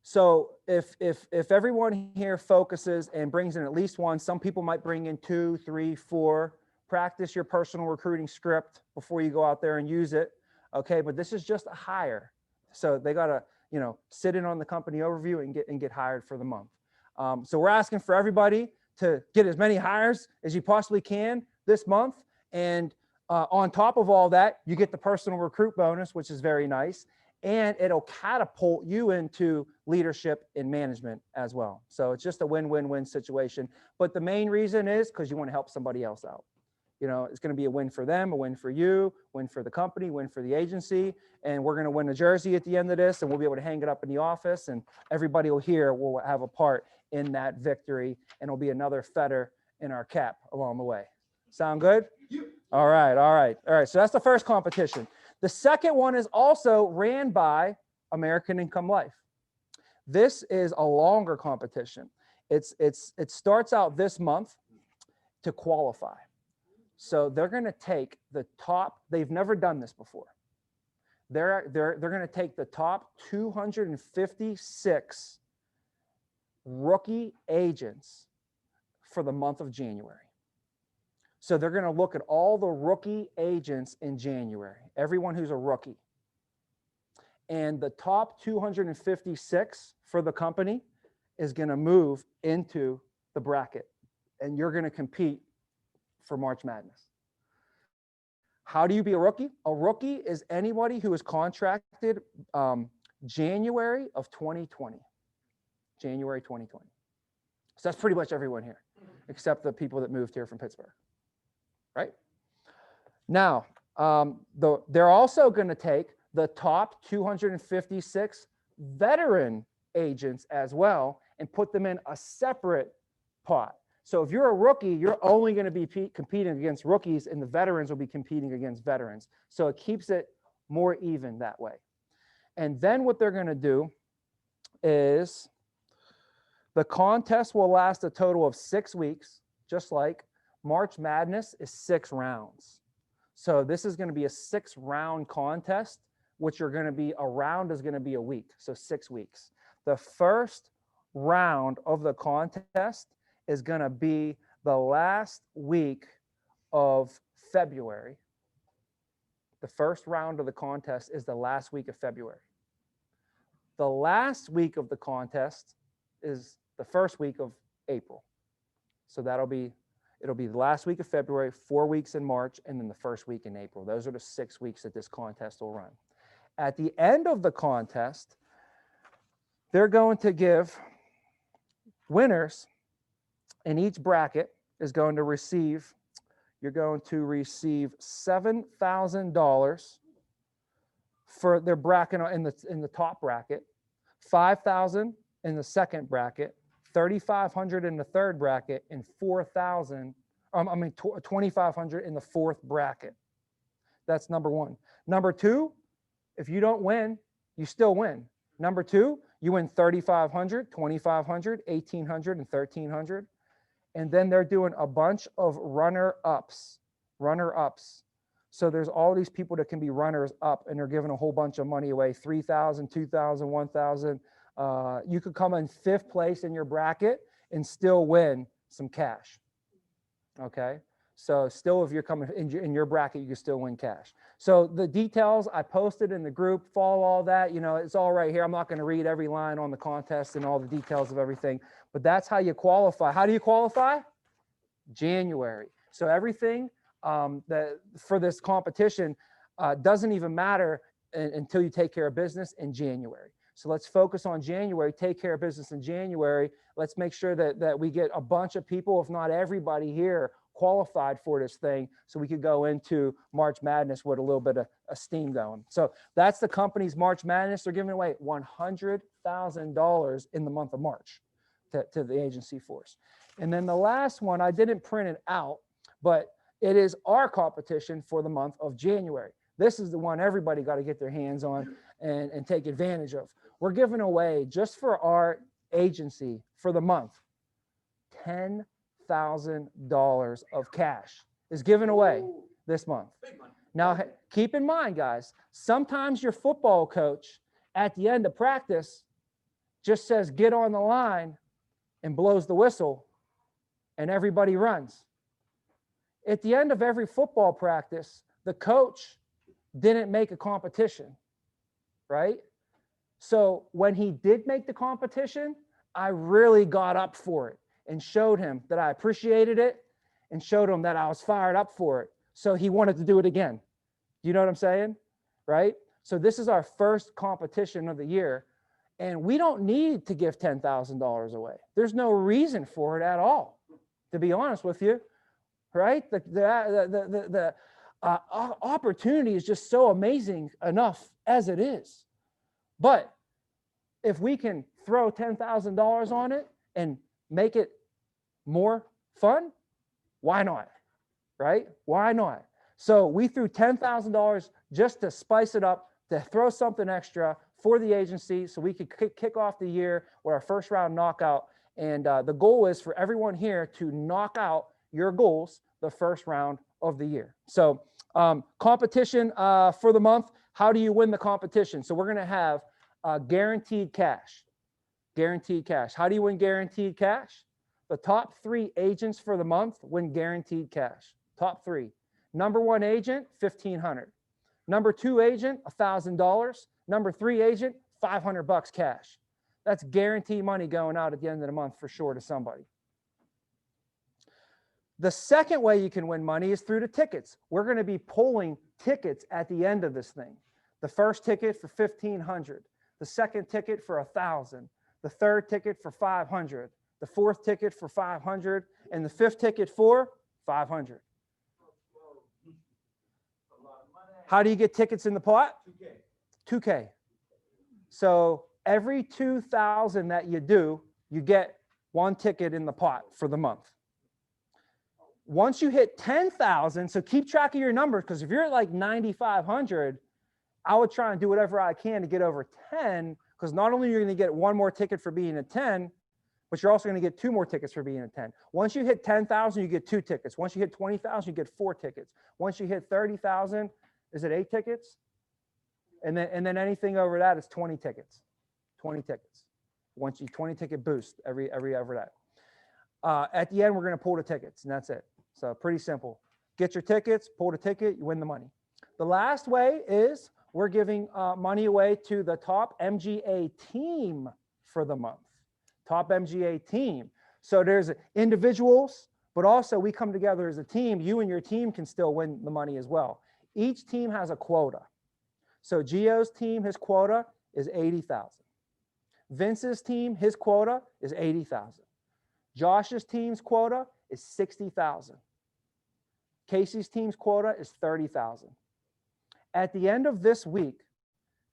So if everyone here focuses and brings in at least one, some people might bring in 2, 3, 4, practice your personal recruiting script before you go out there and use it. Okay, but this is just a hire. So they got to, sit in on the company overview and get hired for the month. So we're asking for everybody to get as many hires as you possibly can this month. And on top of all that, you get the personal recruit bonus, which is very nice. And it'll catapult you into leadership and management as well. So it's just a win-win-win situation. But the main reason is because you want to help somebody else out. It's going to be a win for them, a win for you, win for the company, win for the agency. And we're going to win a jersey at the end of this, and we'll be able to hang it up in the office, and everybody will have a part in that victory, and it'll be another feather in our cap along the way. Sound good? All right. So that's the first competition. The second one is also ran by American Income Life. This is a longer competition. It starts out this month to qualify. So they're going to take the top, they've never done this before. They're going to take the top 256 rookie agents for the month of January. So they're going to look at all the rookie agents in January, everyone who's a rookie. And the top 256 for the company is going to move into the bracket, and you're going to compete for March Madness. How do you be a rookie? A rookie is anybody who is contracted January of 2020. January 2020. So that's pretty much everyone here, except the people that moved here from Pittsburgh. Right? Now, they're also going to take the top 256 veteran agents as well and put them in a separate pot. So if you're a rookie, you're only going to be competing against rookies, and the veterans will be competing against veterans. So it keeps it more even that way. And then what they're going to do is the contest will last a total of 6 weeks, just like March Madness is 6 rounds. So this is going to be a 6-round contest, which are going to be, a round is going to be a week, so 6 weeks. The first round of the contest is going to be the last week of February. The first round of the contest is the last week of February. The last week of the contest is the first week of April. So it'll be the last week of February, 4 weeks in March, and then the first week in April. Those are the 6 weeks that this contest will run. At the end of the contest, they're going to give winners in each bracket is going to receive, you're going to receive $7,000 for their bracket in the top bracket, $5,000 in the second bracket, $3,500 in the third bracket, and $2,500 in the fourth bracket. That's number one. Number two, if you don't win, you still win. Number two, you win $3,500, $2,500, $1,800, and $1,300. And then they're doing a bunch of runner-ups. So there's all these people that can be runners up, and they're giving a whole bunch of money away, $3,000, $2,000, $1,000. You could come in 5th place in your bracket and still win some cash. Okay? So still, if you're coming in your bracket, you can still win cash. So the details I posted in the group, follow all that. It's all right here. I'm not going to read every line on the contest and all the details of everything, but that's how you qualify. How do you qualify? January. So everything that for this competition doesn't even matter until you take care of business in January. So let's focus on January, take care of business in January. Let's make sure that we get a bunch of people, if not everybody here, qualified for this thing, so we could go into March Madness with a little bit of steam going. So that's the company's March Madness. They're giving away $100,000 in the month of March to the agency force. And then the last one, I didn't print it out, but it is our competition for the month of January. This is the one everybody got to get their hands on and take advantage of. We're giving away, just for our agency for the month, $10,000 of cash is given away this month. Now, keep in mind, guys, sometimes your football coach at the end of practice just says, get on the line and blows the whistle and everybody runs. At the end of every football practice, the coach didn't make a competition, right? So when he did make the competition, I really got up for it and showed him that I appreciated it and showed him that I was fired up for it. So he wanted to do it again. You know what I'm saying? Right? So this is our first competition of the year, and we don't need to give $10,000 away. There's no reason for it at all, to be honest with you, right? The opportunity is just so amazing enough as it is. But if we can throw $10,000 on it and make it more fun, why not? Right? Why not? So we threw $10,000 just to spice it up, to throw something extra for the agency so we could kick off the year with our first round knockout. And the goal is for everyone here to knock out your goals the first round of the year. So competition for the month. How do you win the competition? So we're going to have guaranteed cash. Guaranteed cash. How do you win guaranteed cash? The top 3 agents for the month win guaranteed cash. Top 3. Number 1 agent, $1,500. Number 2 agent, $1,000. Number 3 agent, $500 cash. That's guaranteed money going out at the end of the month for sure to somebody. The second way you can win money is through the tickets. We're going to be pulling tickets at the end of this thing. The first ticket for $1,500. The second ticket for $1,000. The third ticket for $500. The fourth ticket for $500. And the fifth ticket for $500. How do you get tickets in the pot? 2K. So every 2,000 that you do, you get 1 ticket in the pot for the month. Once you hit 10,000, so keep track of your numbers, because if you're at like 9,500, I would try and do whatever I can to get over 10, because not only are you going to get 1 more ticket for being a 10, but you're also going to get 2 more tickets for being a 10. Once you hit 10,000, you get 2 tickets. Once you hit 20,000, you get 4 tickets. Once you hit 30,000, is it 8 tickets? And then anything over that is 20 tickets. 20 tickets. Once you 20 ticket boost every over that. At the end, we're going to pull the tickets, and that's it. So pretty simple. Get your tickets, pull the ticket, you win the money. The last way is we're giving money away to the top MGA team for the month. Top MGA team. So there's individuals, but also we come together as a team. You and your team can still win the money as well. Each team has a quota. So Gio's team, his quota is 80,000. Vince's team, his quota is 80,000. Josh's team's quota is 60,000. Casey's team's quota is 30,000. At the end of this week,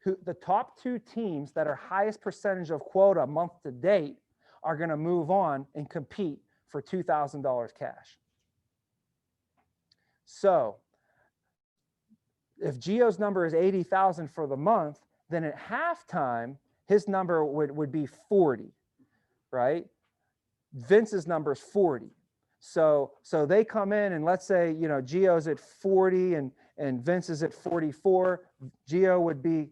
the top 2 teams that are highest percentage of quota month to date are going to move on and compete for $2,000 cash. So if Gio's number is 80,000 for the month, then at halftime, his number would be 40, right? Vince's number is 40. So they come in and let's say, you know, Gio's at 40 and Vince is at 44. Gio would be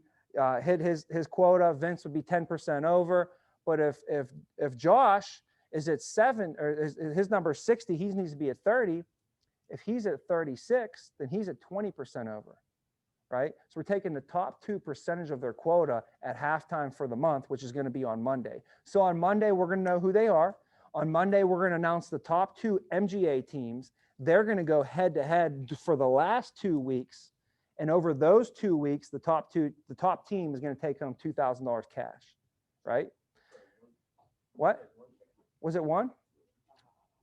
hit his quota. Vince would be 10% over. But if Josh is at 7 or his number is 60, he needs to be at 30. If he's at 36, then he's at 20% over, right? So we're taking the top 2% of their quota at halftime for the month, which is going to be on Monday. So on Monday, we're going to know who they are. On Monday, we're going to announce the top 2 MGA teams. They're going to go head to head for the last 2 weeks. And over those 2 weeks, the top team is going to take home $2,000 cash, right? What? Was it 1?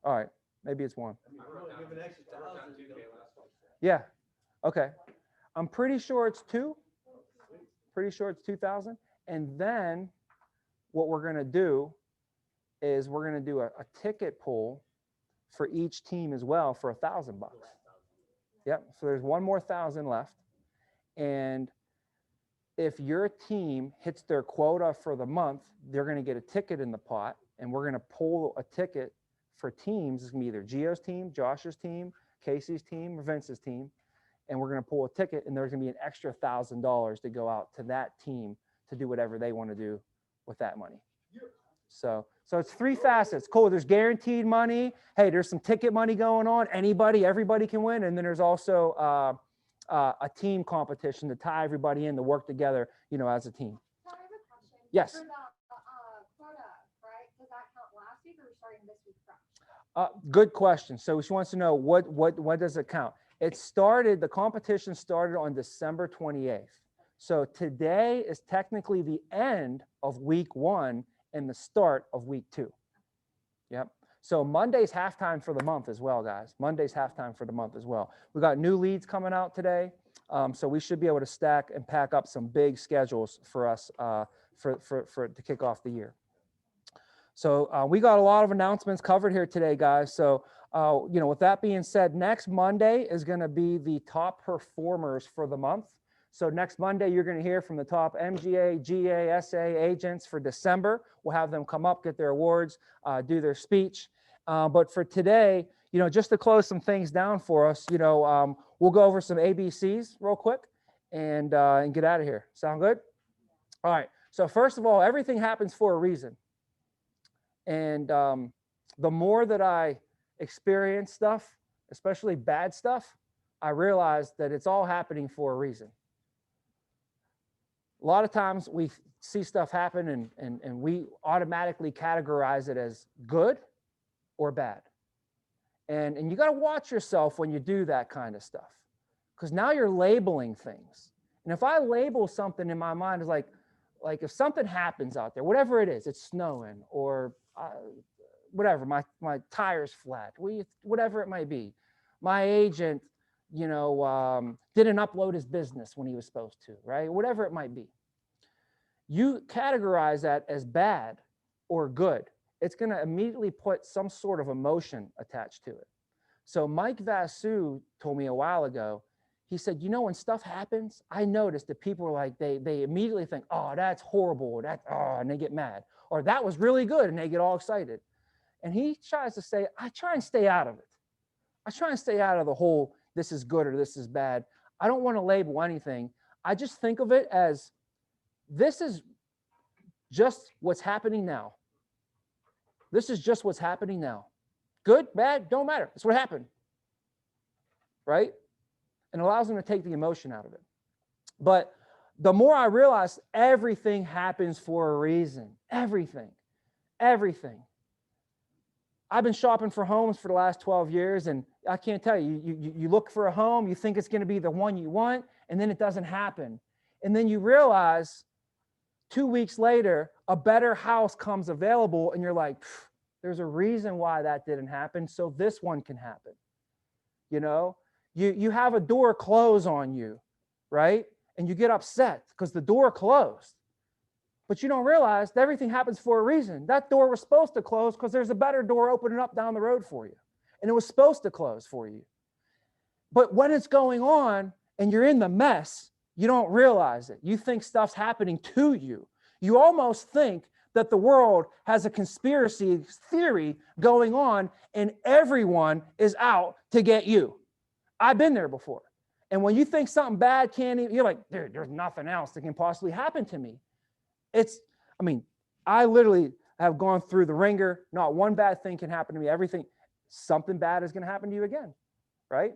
All right. Maybe it's 1. Yeah. Okay. I'm pretty sure it's 2. Pretty sure it's 2,000. And then what we're going to do is we're going to do a ticket pull for each team as well for $1,000. Yep. So there's 1 more 1,000 left. And if your team hits their quota for the month, they're going to get a ticket in the pot, and we're going to pull a ticket for teams. It's going to be either Gio's team, Josh's team, Casey's team, or Vince's team. And we're going to pull a ticket, and there's going to be an extra $1,000 to go out to that team to do whatever they want to do with that money. So it's three facets. Cool. There's guaranteed money. Hey, there's some ticket money going on. Everybody can win. And then there's also a team competition to tie everybody in to work together, as a team. So I have a question. Yes. For the quota, right? Does that count last week or starting this week fresh? Good question. So she wants to know what does it count? The competition started on December 28th. So today is technically the end of week 1 and the start of week 2. Yep. So Monday's halftime for the month as well, guys. Monday's halftime for the month as well. We got new leads coming out today. So we should be able to stack and pack up some big schedules for us to kick off the year. So we got a lot of announcements covered here today, guys. So, with that being said, next Monday is going to be the top performers for the month. So next Monday, you're going to hear from the top MGA, GA, SA agents for December. We'll have them come up, get their awards, do their speech. But for today, just to close some things down for us, we'll go over some ABCs real quick and get out of here. Sound good? All right. So first of all, everything happens for a reason. And the more that I experience stuff, especially bad stuff, I realize that it's all happening for a reason. A lot of times we see stuff happen and we automatically categorize it as good or bad. And you got to watch yourself when you do that kind of stuff, because now you're labeling things. And if I label something in my mind as like if something happens out there, whatever it is, it's snowing or whatever, my tire's flat, whatever it might be. My agent, didn't upload his business when he was supposed to, right? Whatever it might be. You categorize that as bad or good. It's going to immediately put some sort of emotion attached to it. So Mike Vasu told me a while ago, he said, when stuff happens, I noticed that people are like, they immediately think, oh, that's horrible, or and they get mad. Or that was really good, and they get all excited. And he tries to say, I try and stay out of it. I try and stay out of the whole, this is good or this is bad. I don't want to label anything. I just think of it as, this is just what's happening now. This is just what's happening now. Good, bad, don't matter. It's what happened. Right? And allows them to take the emotion out of it. But the more I realize everything happens for a reason. Everything. I've been shopping for homes for the last 12 years, and I can't tell you, you look for a home, you think it's going to be the one you want, and then it doesn't happen. And then you realize 2 weeks later, a better house comes available, and you're like, there's a reason why that didn't happen, so this one can happen. You have a door close on you, right? And you get upset because the door closed. But you don't realize that everything happens for a reason. That door was supposed to close because there's a better door opening up down the road for you. And it was supposed to close for you. But when it's going on and you're in the mess, you don't realize it. You think stuff's happening to you. You almost think that the world has a conspiracy theory going on and everyone is out to get you. I've been there before. And when you think something bad you're like, dude, there's nothing else that can possibly happen to me. I literally have gone through the ringer. Not one bad thing can happen to me. Something bad is going to happen to you again, right?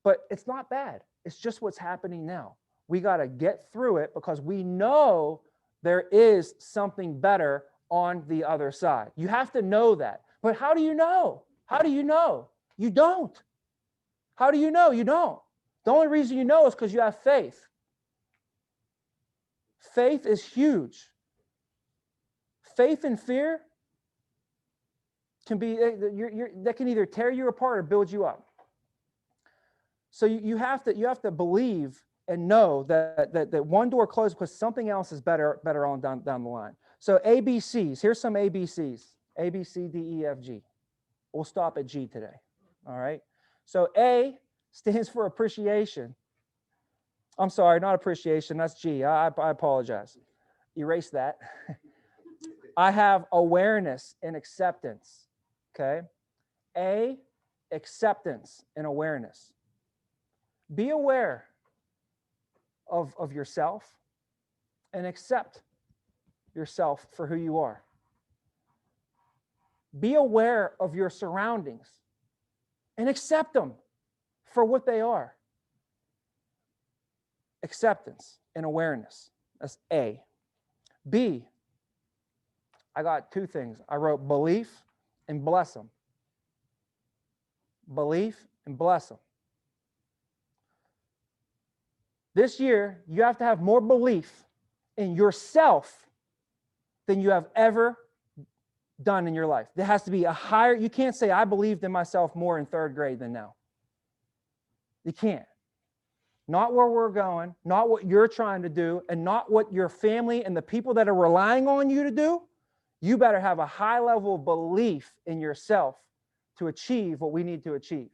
But it's not bad. It's just what's happening now. We got to get through it because we know there is something better on the other side. You have to know that. But how do you know? You don't. How do you know? You don't. The only reason you know is because you have faith. Faith is huge. Faith and fear can be, that can either tear you apart or build you up. So you have to believe and know that one door closed because something else is better on down the line. So ABCs, here's some ABCs. A, B, C, D, E, F, G. We'll stop at G today. All right. So A stands for appreciation. I'm sorry, not appreciation. That's G. I apologize. Erase that. I have awareness and acceptance. Okay. A, acceptance and awareness. Be aware of yourself and accept yourself for who you are. Be aware of your surroundings and accept them for what they are. Acceptance and awareness. That's A. B, I got two things. I wrote belief and bless them. Belief and bless them. This year, you have to have more belief in yourself than you have ever done in your life. There has to be a higher, you can't say, I believed in myself more in third grade than now. You can't. Not where we're going, not what you're trying to do, and not what your family and the people that are relying on you to do. You better have a high level of belief in yourself to achieve what we need to achieve.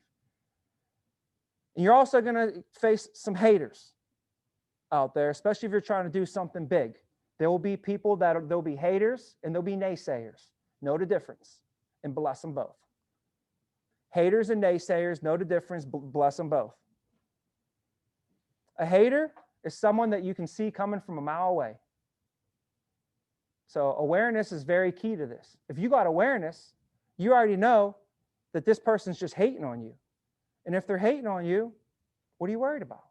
And you're also going to face some haters out there, especially if you're trying to do something big. There will be people there'll be haters and there'll be naysayers. Know the difference and bless them both. Haters and naysayers, know the difference, bless them both. A hater is someone that you can see coming from a mile away. So awareness is very key to this. If you got awareness, you already know that this person's just hating on you. And if they're hating on you, what are you worried about?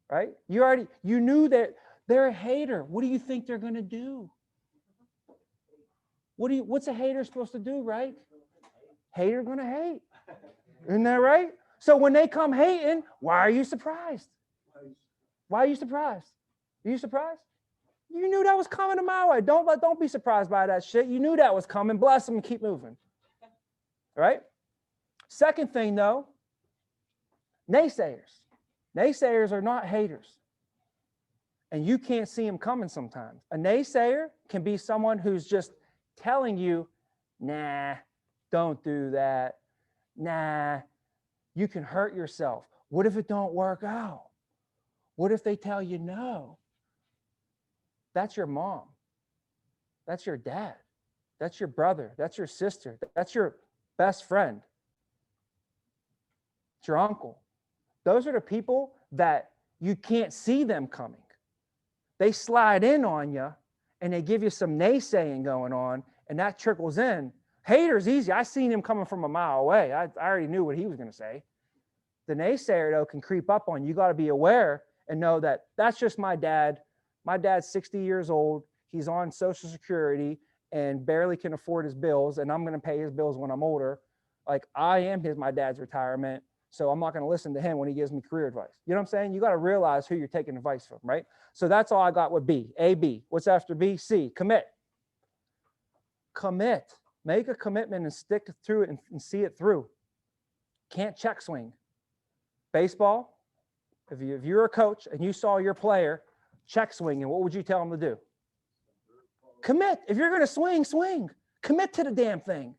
Right? You knew that they're a hater. What do you think they're going to do? What's a hater supposed to do, right? Hater going to hate. Isn't that right? So when they come hating, why are you surprised? Why are you surprised? Are you surprised? You knew that was coming a mile away. Don't be surprised by that shit. You knew that was coming. Bless them and keep moving. Right? Second thing, though, naysayers. Naysayers are not haters. And you can't see them coming sometimes. A naysayer can be someone who's just telling you, nah, don't do that. Nah, you can hurt yourself. What if it don't work out? What if they tell you no? That's your mom. That's your dad. That's your brother. That's your sister. That's your best friend. It's your uncle. Those are the people that you can't see them coming. They slide in on you and they give you some naysaying going on, and that trickles in. Hater's easy. I seen him coming from a mile away. I already knew what he was going to say. The naysayer, though, can creep up on you. You got to be aware and know that that's just my dad. My dad's 60 years old. He's on Social Security and barely can afford his bills, and I'm going to pay his bills when I'm older. Like, I am my dad's retirement, so I'm not going to listen to him when he gives me career advice. You know what I'm saying? You got to realize who you're taking advice from, right? So that's all I got with B. A, B. What's after B? C. Commit. Commit. Make a commitment and stick through it and see it through. Can't check swing. Baseball, if you're a coach and you saw your player check swinging, what would you tell him to do? Commit. If you're going to swing, swing. Commit to the damn thing.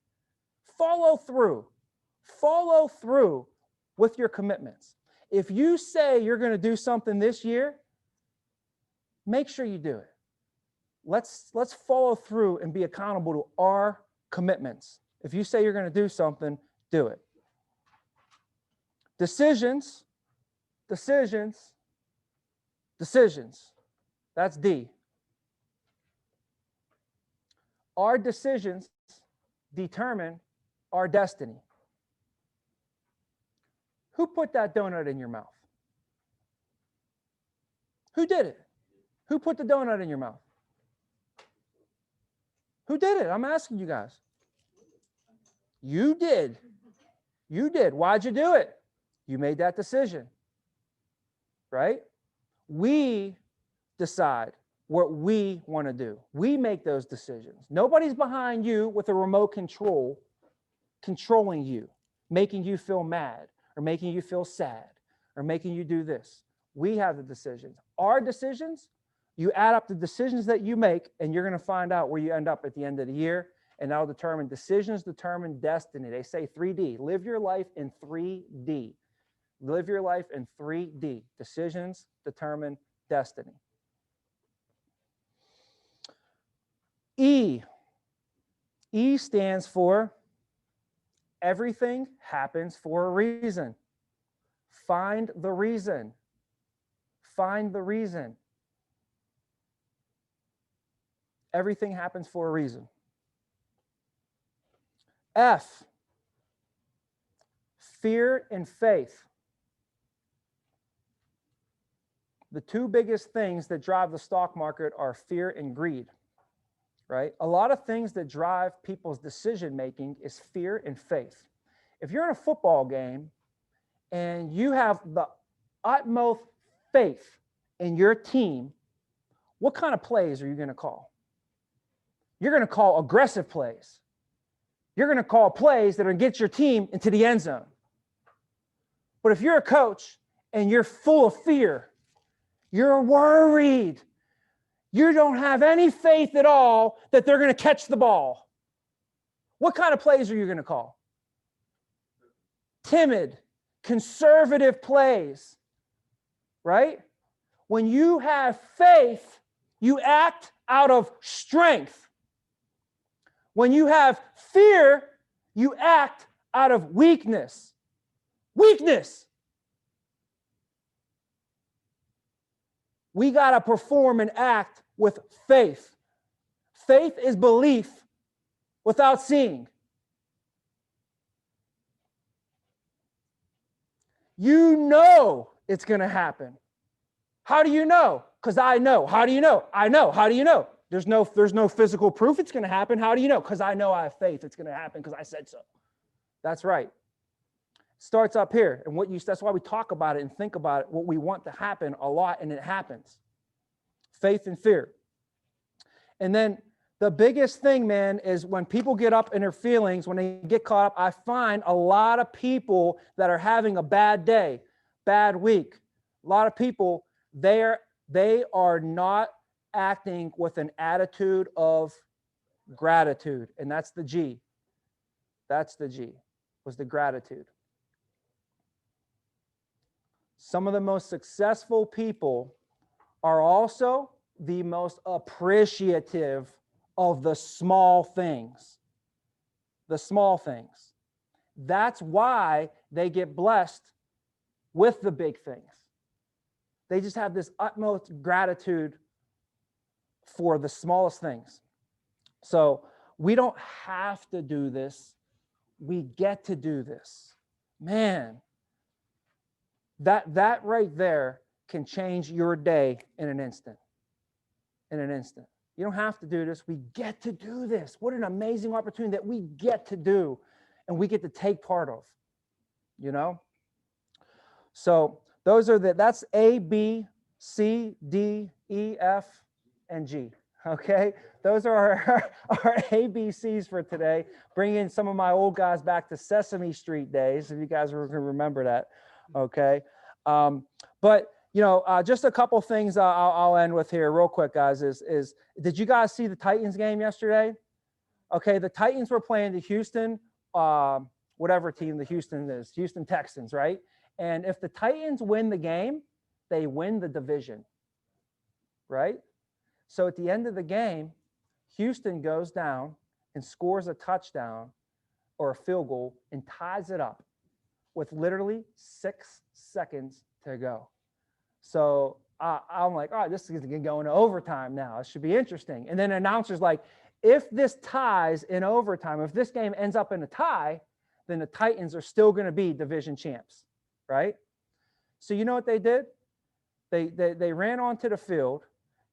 Follow through. Follow through with your commitments. If you say you're going to do something this year, make sure you do it. Let's follow through and be accountable to our commitments. If you say you're going to do something, do it. Decisions. That's D. Our decisions determine our destiny. Who put that donut in your mouth? Who did it? Who put the donut in your mouth? Who did it? I'm asking you guys. You did. You did. Why'd you do it? You made that decision, right? We decide what we want to do. We make those decisions. Nobody's behind you with a remote control controlling you, making you feel mad or making you feel sad or making you do this. We have the decisions. Our decisions, you add up the decisions that you make, and you're going to find out where you end up at the end of the year, and that'll determine decisions determine destiny. They say 3D. Live your life in 3D. Live your life in 3D. Decisions determine destiny. E. E stands for everything happens for a reason. Find the reason. Find the reason. Everything happens for a reason. F, fear and faith. The two biggest things that drive the stock market are fear and greed, right? A lot of things that drive people's decision making is fear and faith. If you're in a football game and you have the utmost faith in your team, what kind of plays are you going to call? You're going to call aggressive plays. You're going to call plays that are going to get your team into the end zone. But if you're a coach and you're full of fear, you're worried, you don't have any faith at all that they're going to catch the ball, what kind of plays are you going to call? Timid, conservative plays, right? When you have faith, you act out of strength. When you have fear, you act out of weakness. Weakness. We got to perform and act with faith. Faith is belief without seeing. You know it's going to happen. How do you know? Because I know. How do you know? I know. How do you know? There's no physical proof it's going to happen. How do you know? Because I know I have faith it's going to happen because I said so. That's right. Starts up here. And that's why we talk about it and think about it, what we want to happen a lot, and it happens. Faith and fear. And then the biggest thing, man, is when people get up in their feelings, when they get caught up, I find a lot of people that are having a bad day, bad week. A lot of people, they are not acting with an attitude of gratitude. And that's the G. That's the G, was the gratitude. Some of the most successful people are also the most appreciative of the small things. The small things. That's why they get blessed with the big things. They just have this utmost gratitude for the smallest things. So we don't have to do this. We get to do this. Man, that right there can change your day in an instant. In an instant. You don't have to do this. We get to do this. What an amazing opportunity that we get to do and we get to take part of, you know? So that's A, B, C, D, E, F, and G. Okay? Those are our ABCs for today. Bringing some of my old guys back to Sesame Street days, if you guys can remember that. Okay? But just a couple things I'll end with here real quick, guys, is did you guys see the Titans game yesterday? Okay, the Titans were playing the Houston, whatever team the Houston is, Houston Texans, right? And if the Titans win the game, they win the division, right? So at the end of the game, Houston goes down and scores a touchdown or a field goal and ties it up with literally 6 seconds to go. So I'm like, all right, this is going to go into overtime now. It should be interesting. And then the announcer's like, if this ties in overtime, if this game ends up in a tie, then the Titans are still going to be division champs, right? So you know what they did? They ran onto the field,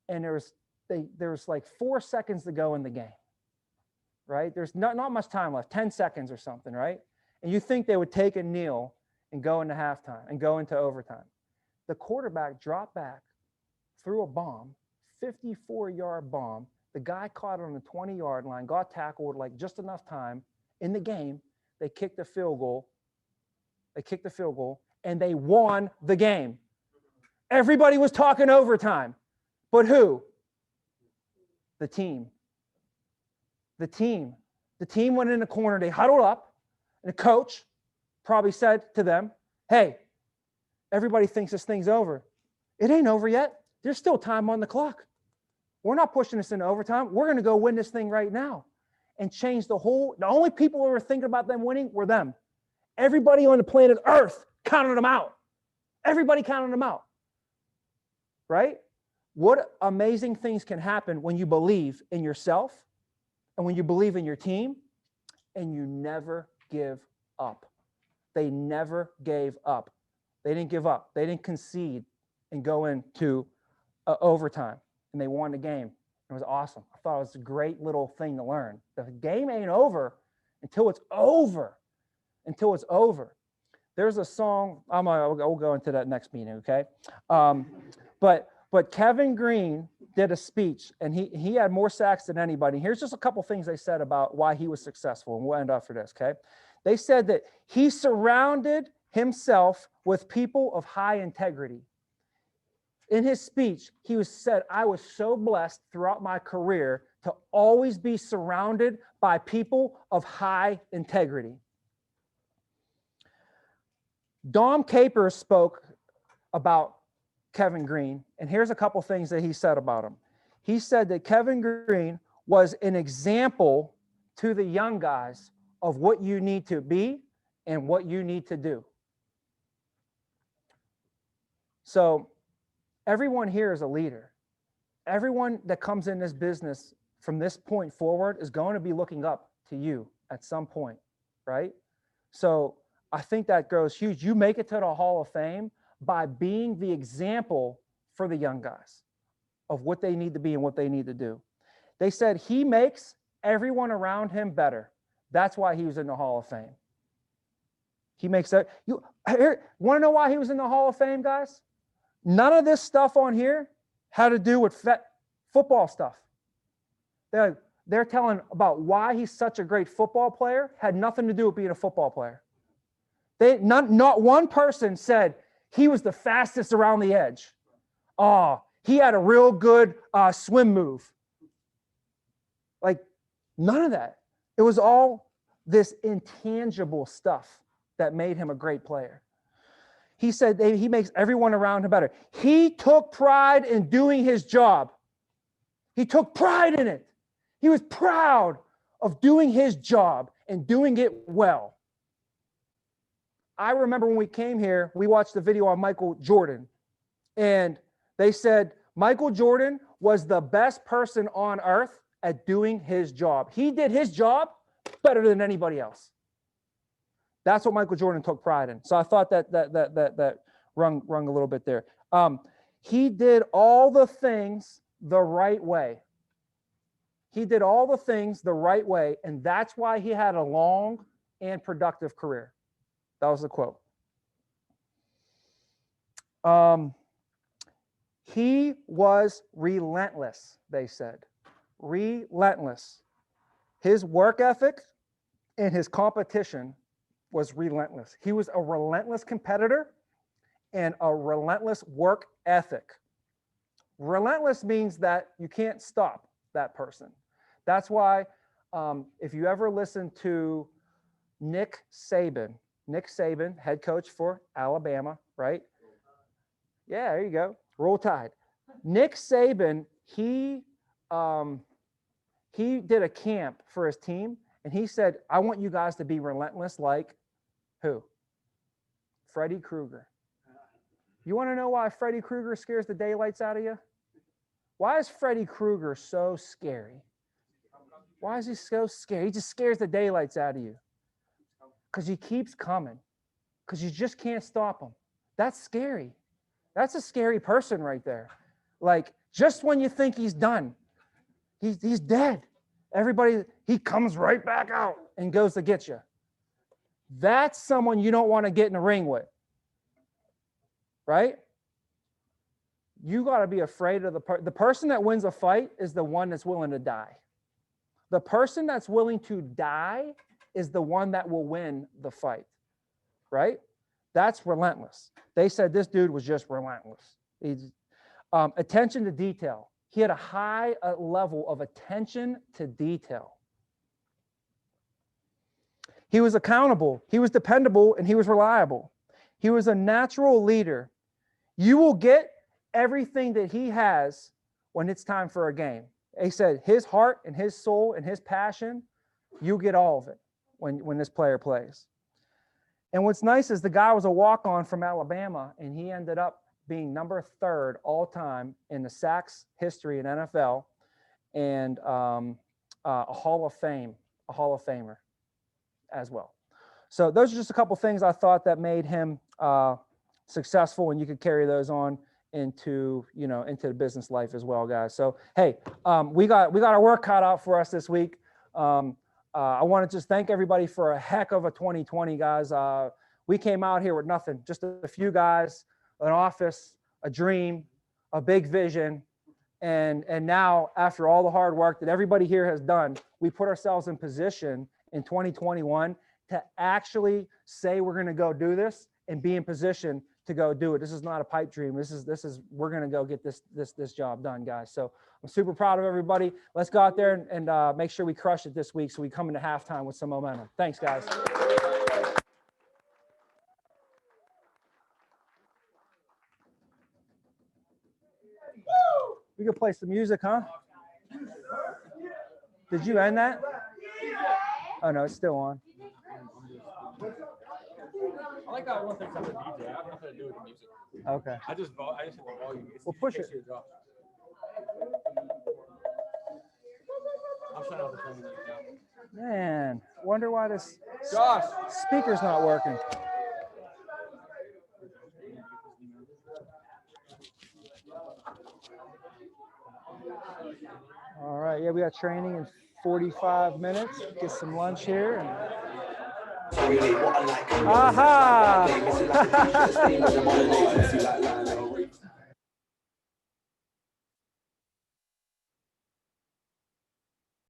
and there was like 4 seconds to go in the game, right? There's not much time left, 10 seconds or something, right? And you think they would take a kneel and go into halftime and go into overtime. The quarterback dropped back, threw a bomb, 54-yard bomb. The guy caught it on the 20-yard line, got tackled like just enough time in the game. They kicked the field goal. And they won the game. Everybody was talking overtime. But who? The team. The team went in the corner. They huddled up. And the coach probably said to them, hey, everybody thinks this thing's over. It ain't over yet. There's still time on the clock. We're not pushing this into overtime. We're going to go win this thing right now and change the only people who were thinking about them winning were them. Everybody on the planet Earth counted them out. Everybody counted them out. Right? What amazing things can happen when you believe in yourself and when you believe in your team and you never give up. They never gave up. They didn't give up. They didn't concede and go into overtime, and they won the game. It was awesome. I thought it was a great little thing to learn. The game ain't over until it's over. Until it's over. There's a song. We'll go into that next meeting, okay? But Kevin Green did a speech, and he had more sacks than anybody. Here's just a couple things they said about why he was successful, and we'll end after this, okay? They said that he surrounded himself with people of high integrity. In his speech, he said, I was so blessed throughout my career to always be surrounded by people of high integrity. Dom Capers spoke about Kevin Green, and here's a couple things that he said about him. He said that Kevin Green was an example to the young guys of what you need to be and what you need to do. So everyone here is a leader. Everyone that comes in this business from this point forward is going to be looking up to you at some point, right? So I think that goes huge. You make it to the Hall of Fame by being the example for the young guys of what they need to be and what they need to do. They said he makes everyone around him better. That's why he was in the Hall of Fame. He makes that. You want to know why he was in the Hall of Fame, guys? None of this stuff on here had to do with football stuff. They're telling about why he's such a great football player, had nothing to do with being a football player. Not one person said he was the fastest around the edge. Oh, he had a real good swim move. Like, none of that. It was all this intangible stuff that made him a great player. He said he makes everyone around him better. He took pride in doing his job. He took pride in it. He was proud of doing his job and doing it well. I remember when we came here, we watched the video on Michael Jordan, and they said Michael Jordan was the best person on earth at doing his job. He did his job better than anybody else. That's what Michael Jordan took pride in. So I thought that rung a little bit there. He did all the things the right way. He did all the things the right way, and that's why he had a long and productive career. That was the quote. He was relentless, they said. Relentless. His work ethic and his competition was relentless. He was a relentless competitor and a relentless work ethic. Relentless means that you can't stop that person. That's why if you ever listen to Nick Saban, head coach for Alabama, right? Yeah, there you go. Roll Tide. Nick Saban, he did a camp for his team, and he said, I want you guys to be relentless like who? Freddy Krueger. You want to know why Freddy Krueger scares the daylights out of you? Why is Freddy Krueger so scary? Why is he so scary? He just scares the daylights out of you. Because he keeps coming. Because you just can't stop him. That's scary. That's a scary person right there. Like, just when you think he's done, he's dead. He comes right back out and goes to get you. That's someone you don't want to get in a ring with. Right? You got to be afraid of the person that wins a fight is the one that's willing to die. The person that's willing to die is the one that will win the fight. Right? That's relentless. They said this dude was just relentless. Attention to detail. He had a high level of attention to detail. He was accountable, he was dependable, and he was reliable. He was a natural leader. You will get everything that he has when it's time for a game. He said his heart and his soul and his passion, you get all of it when this player plays. And what's nice is the guy was a walk-on from Alabama, and he ended up being number 3rd all time in the sacks history in NFL, and a Hall of Famer. as well. So those are just a couple things I thought that made him successful, and you could carry those on into, you know, into the business life as well, guys. So, hey, we got our work cut out for us this week. I want to just thank everybody for a heck of a 2020, guys. We came out here with nothing, just a few guys, an office, a dream, a big vision. And now, after all the hard work that everybody here has done, we put ourselves in position in 2021 to actually say we're going to go do this and be in position to go do it. This is not a pipe dream. This is we're going to go get this job done, guys. So I'm super proud of everybody. Let's go out there and make sure we crush it this week so we come into halftime with some momentum. Thanks, guys. We could play some music, huh? Did you end that? Oh no, it's still on. I like that one thing from the DJ. I have nothing to do with the music. Okay. I just hit the volume. Well, push it. I'm shutting off the phone now. Man, wonder why this Josh. speaker's not working. All right, yeah, we got training in 45 minutes. Get some lunch here. And... Aha!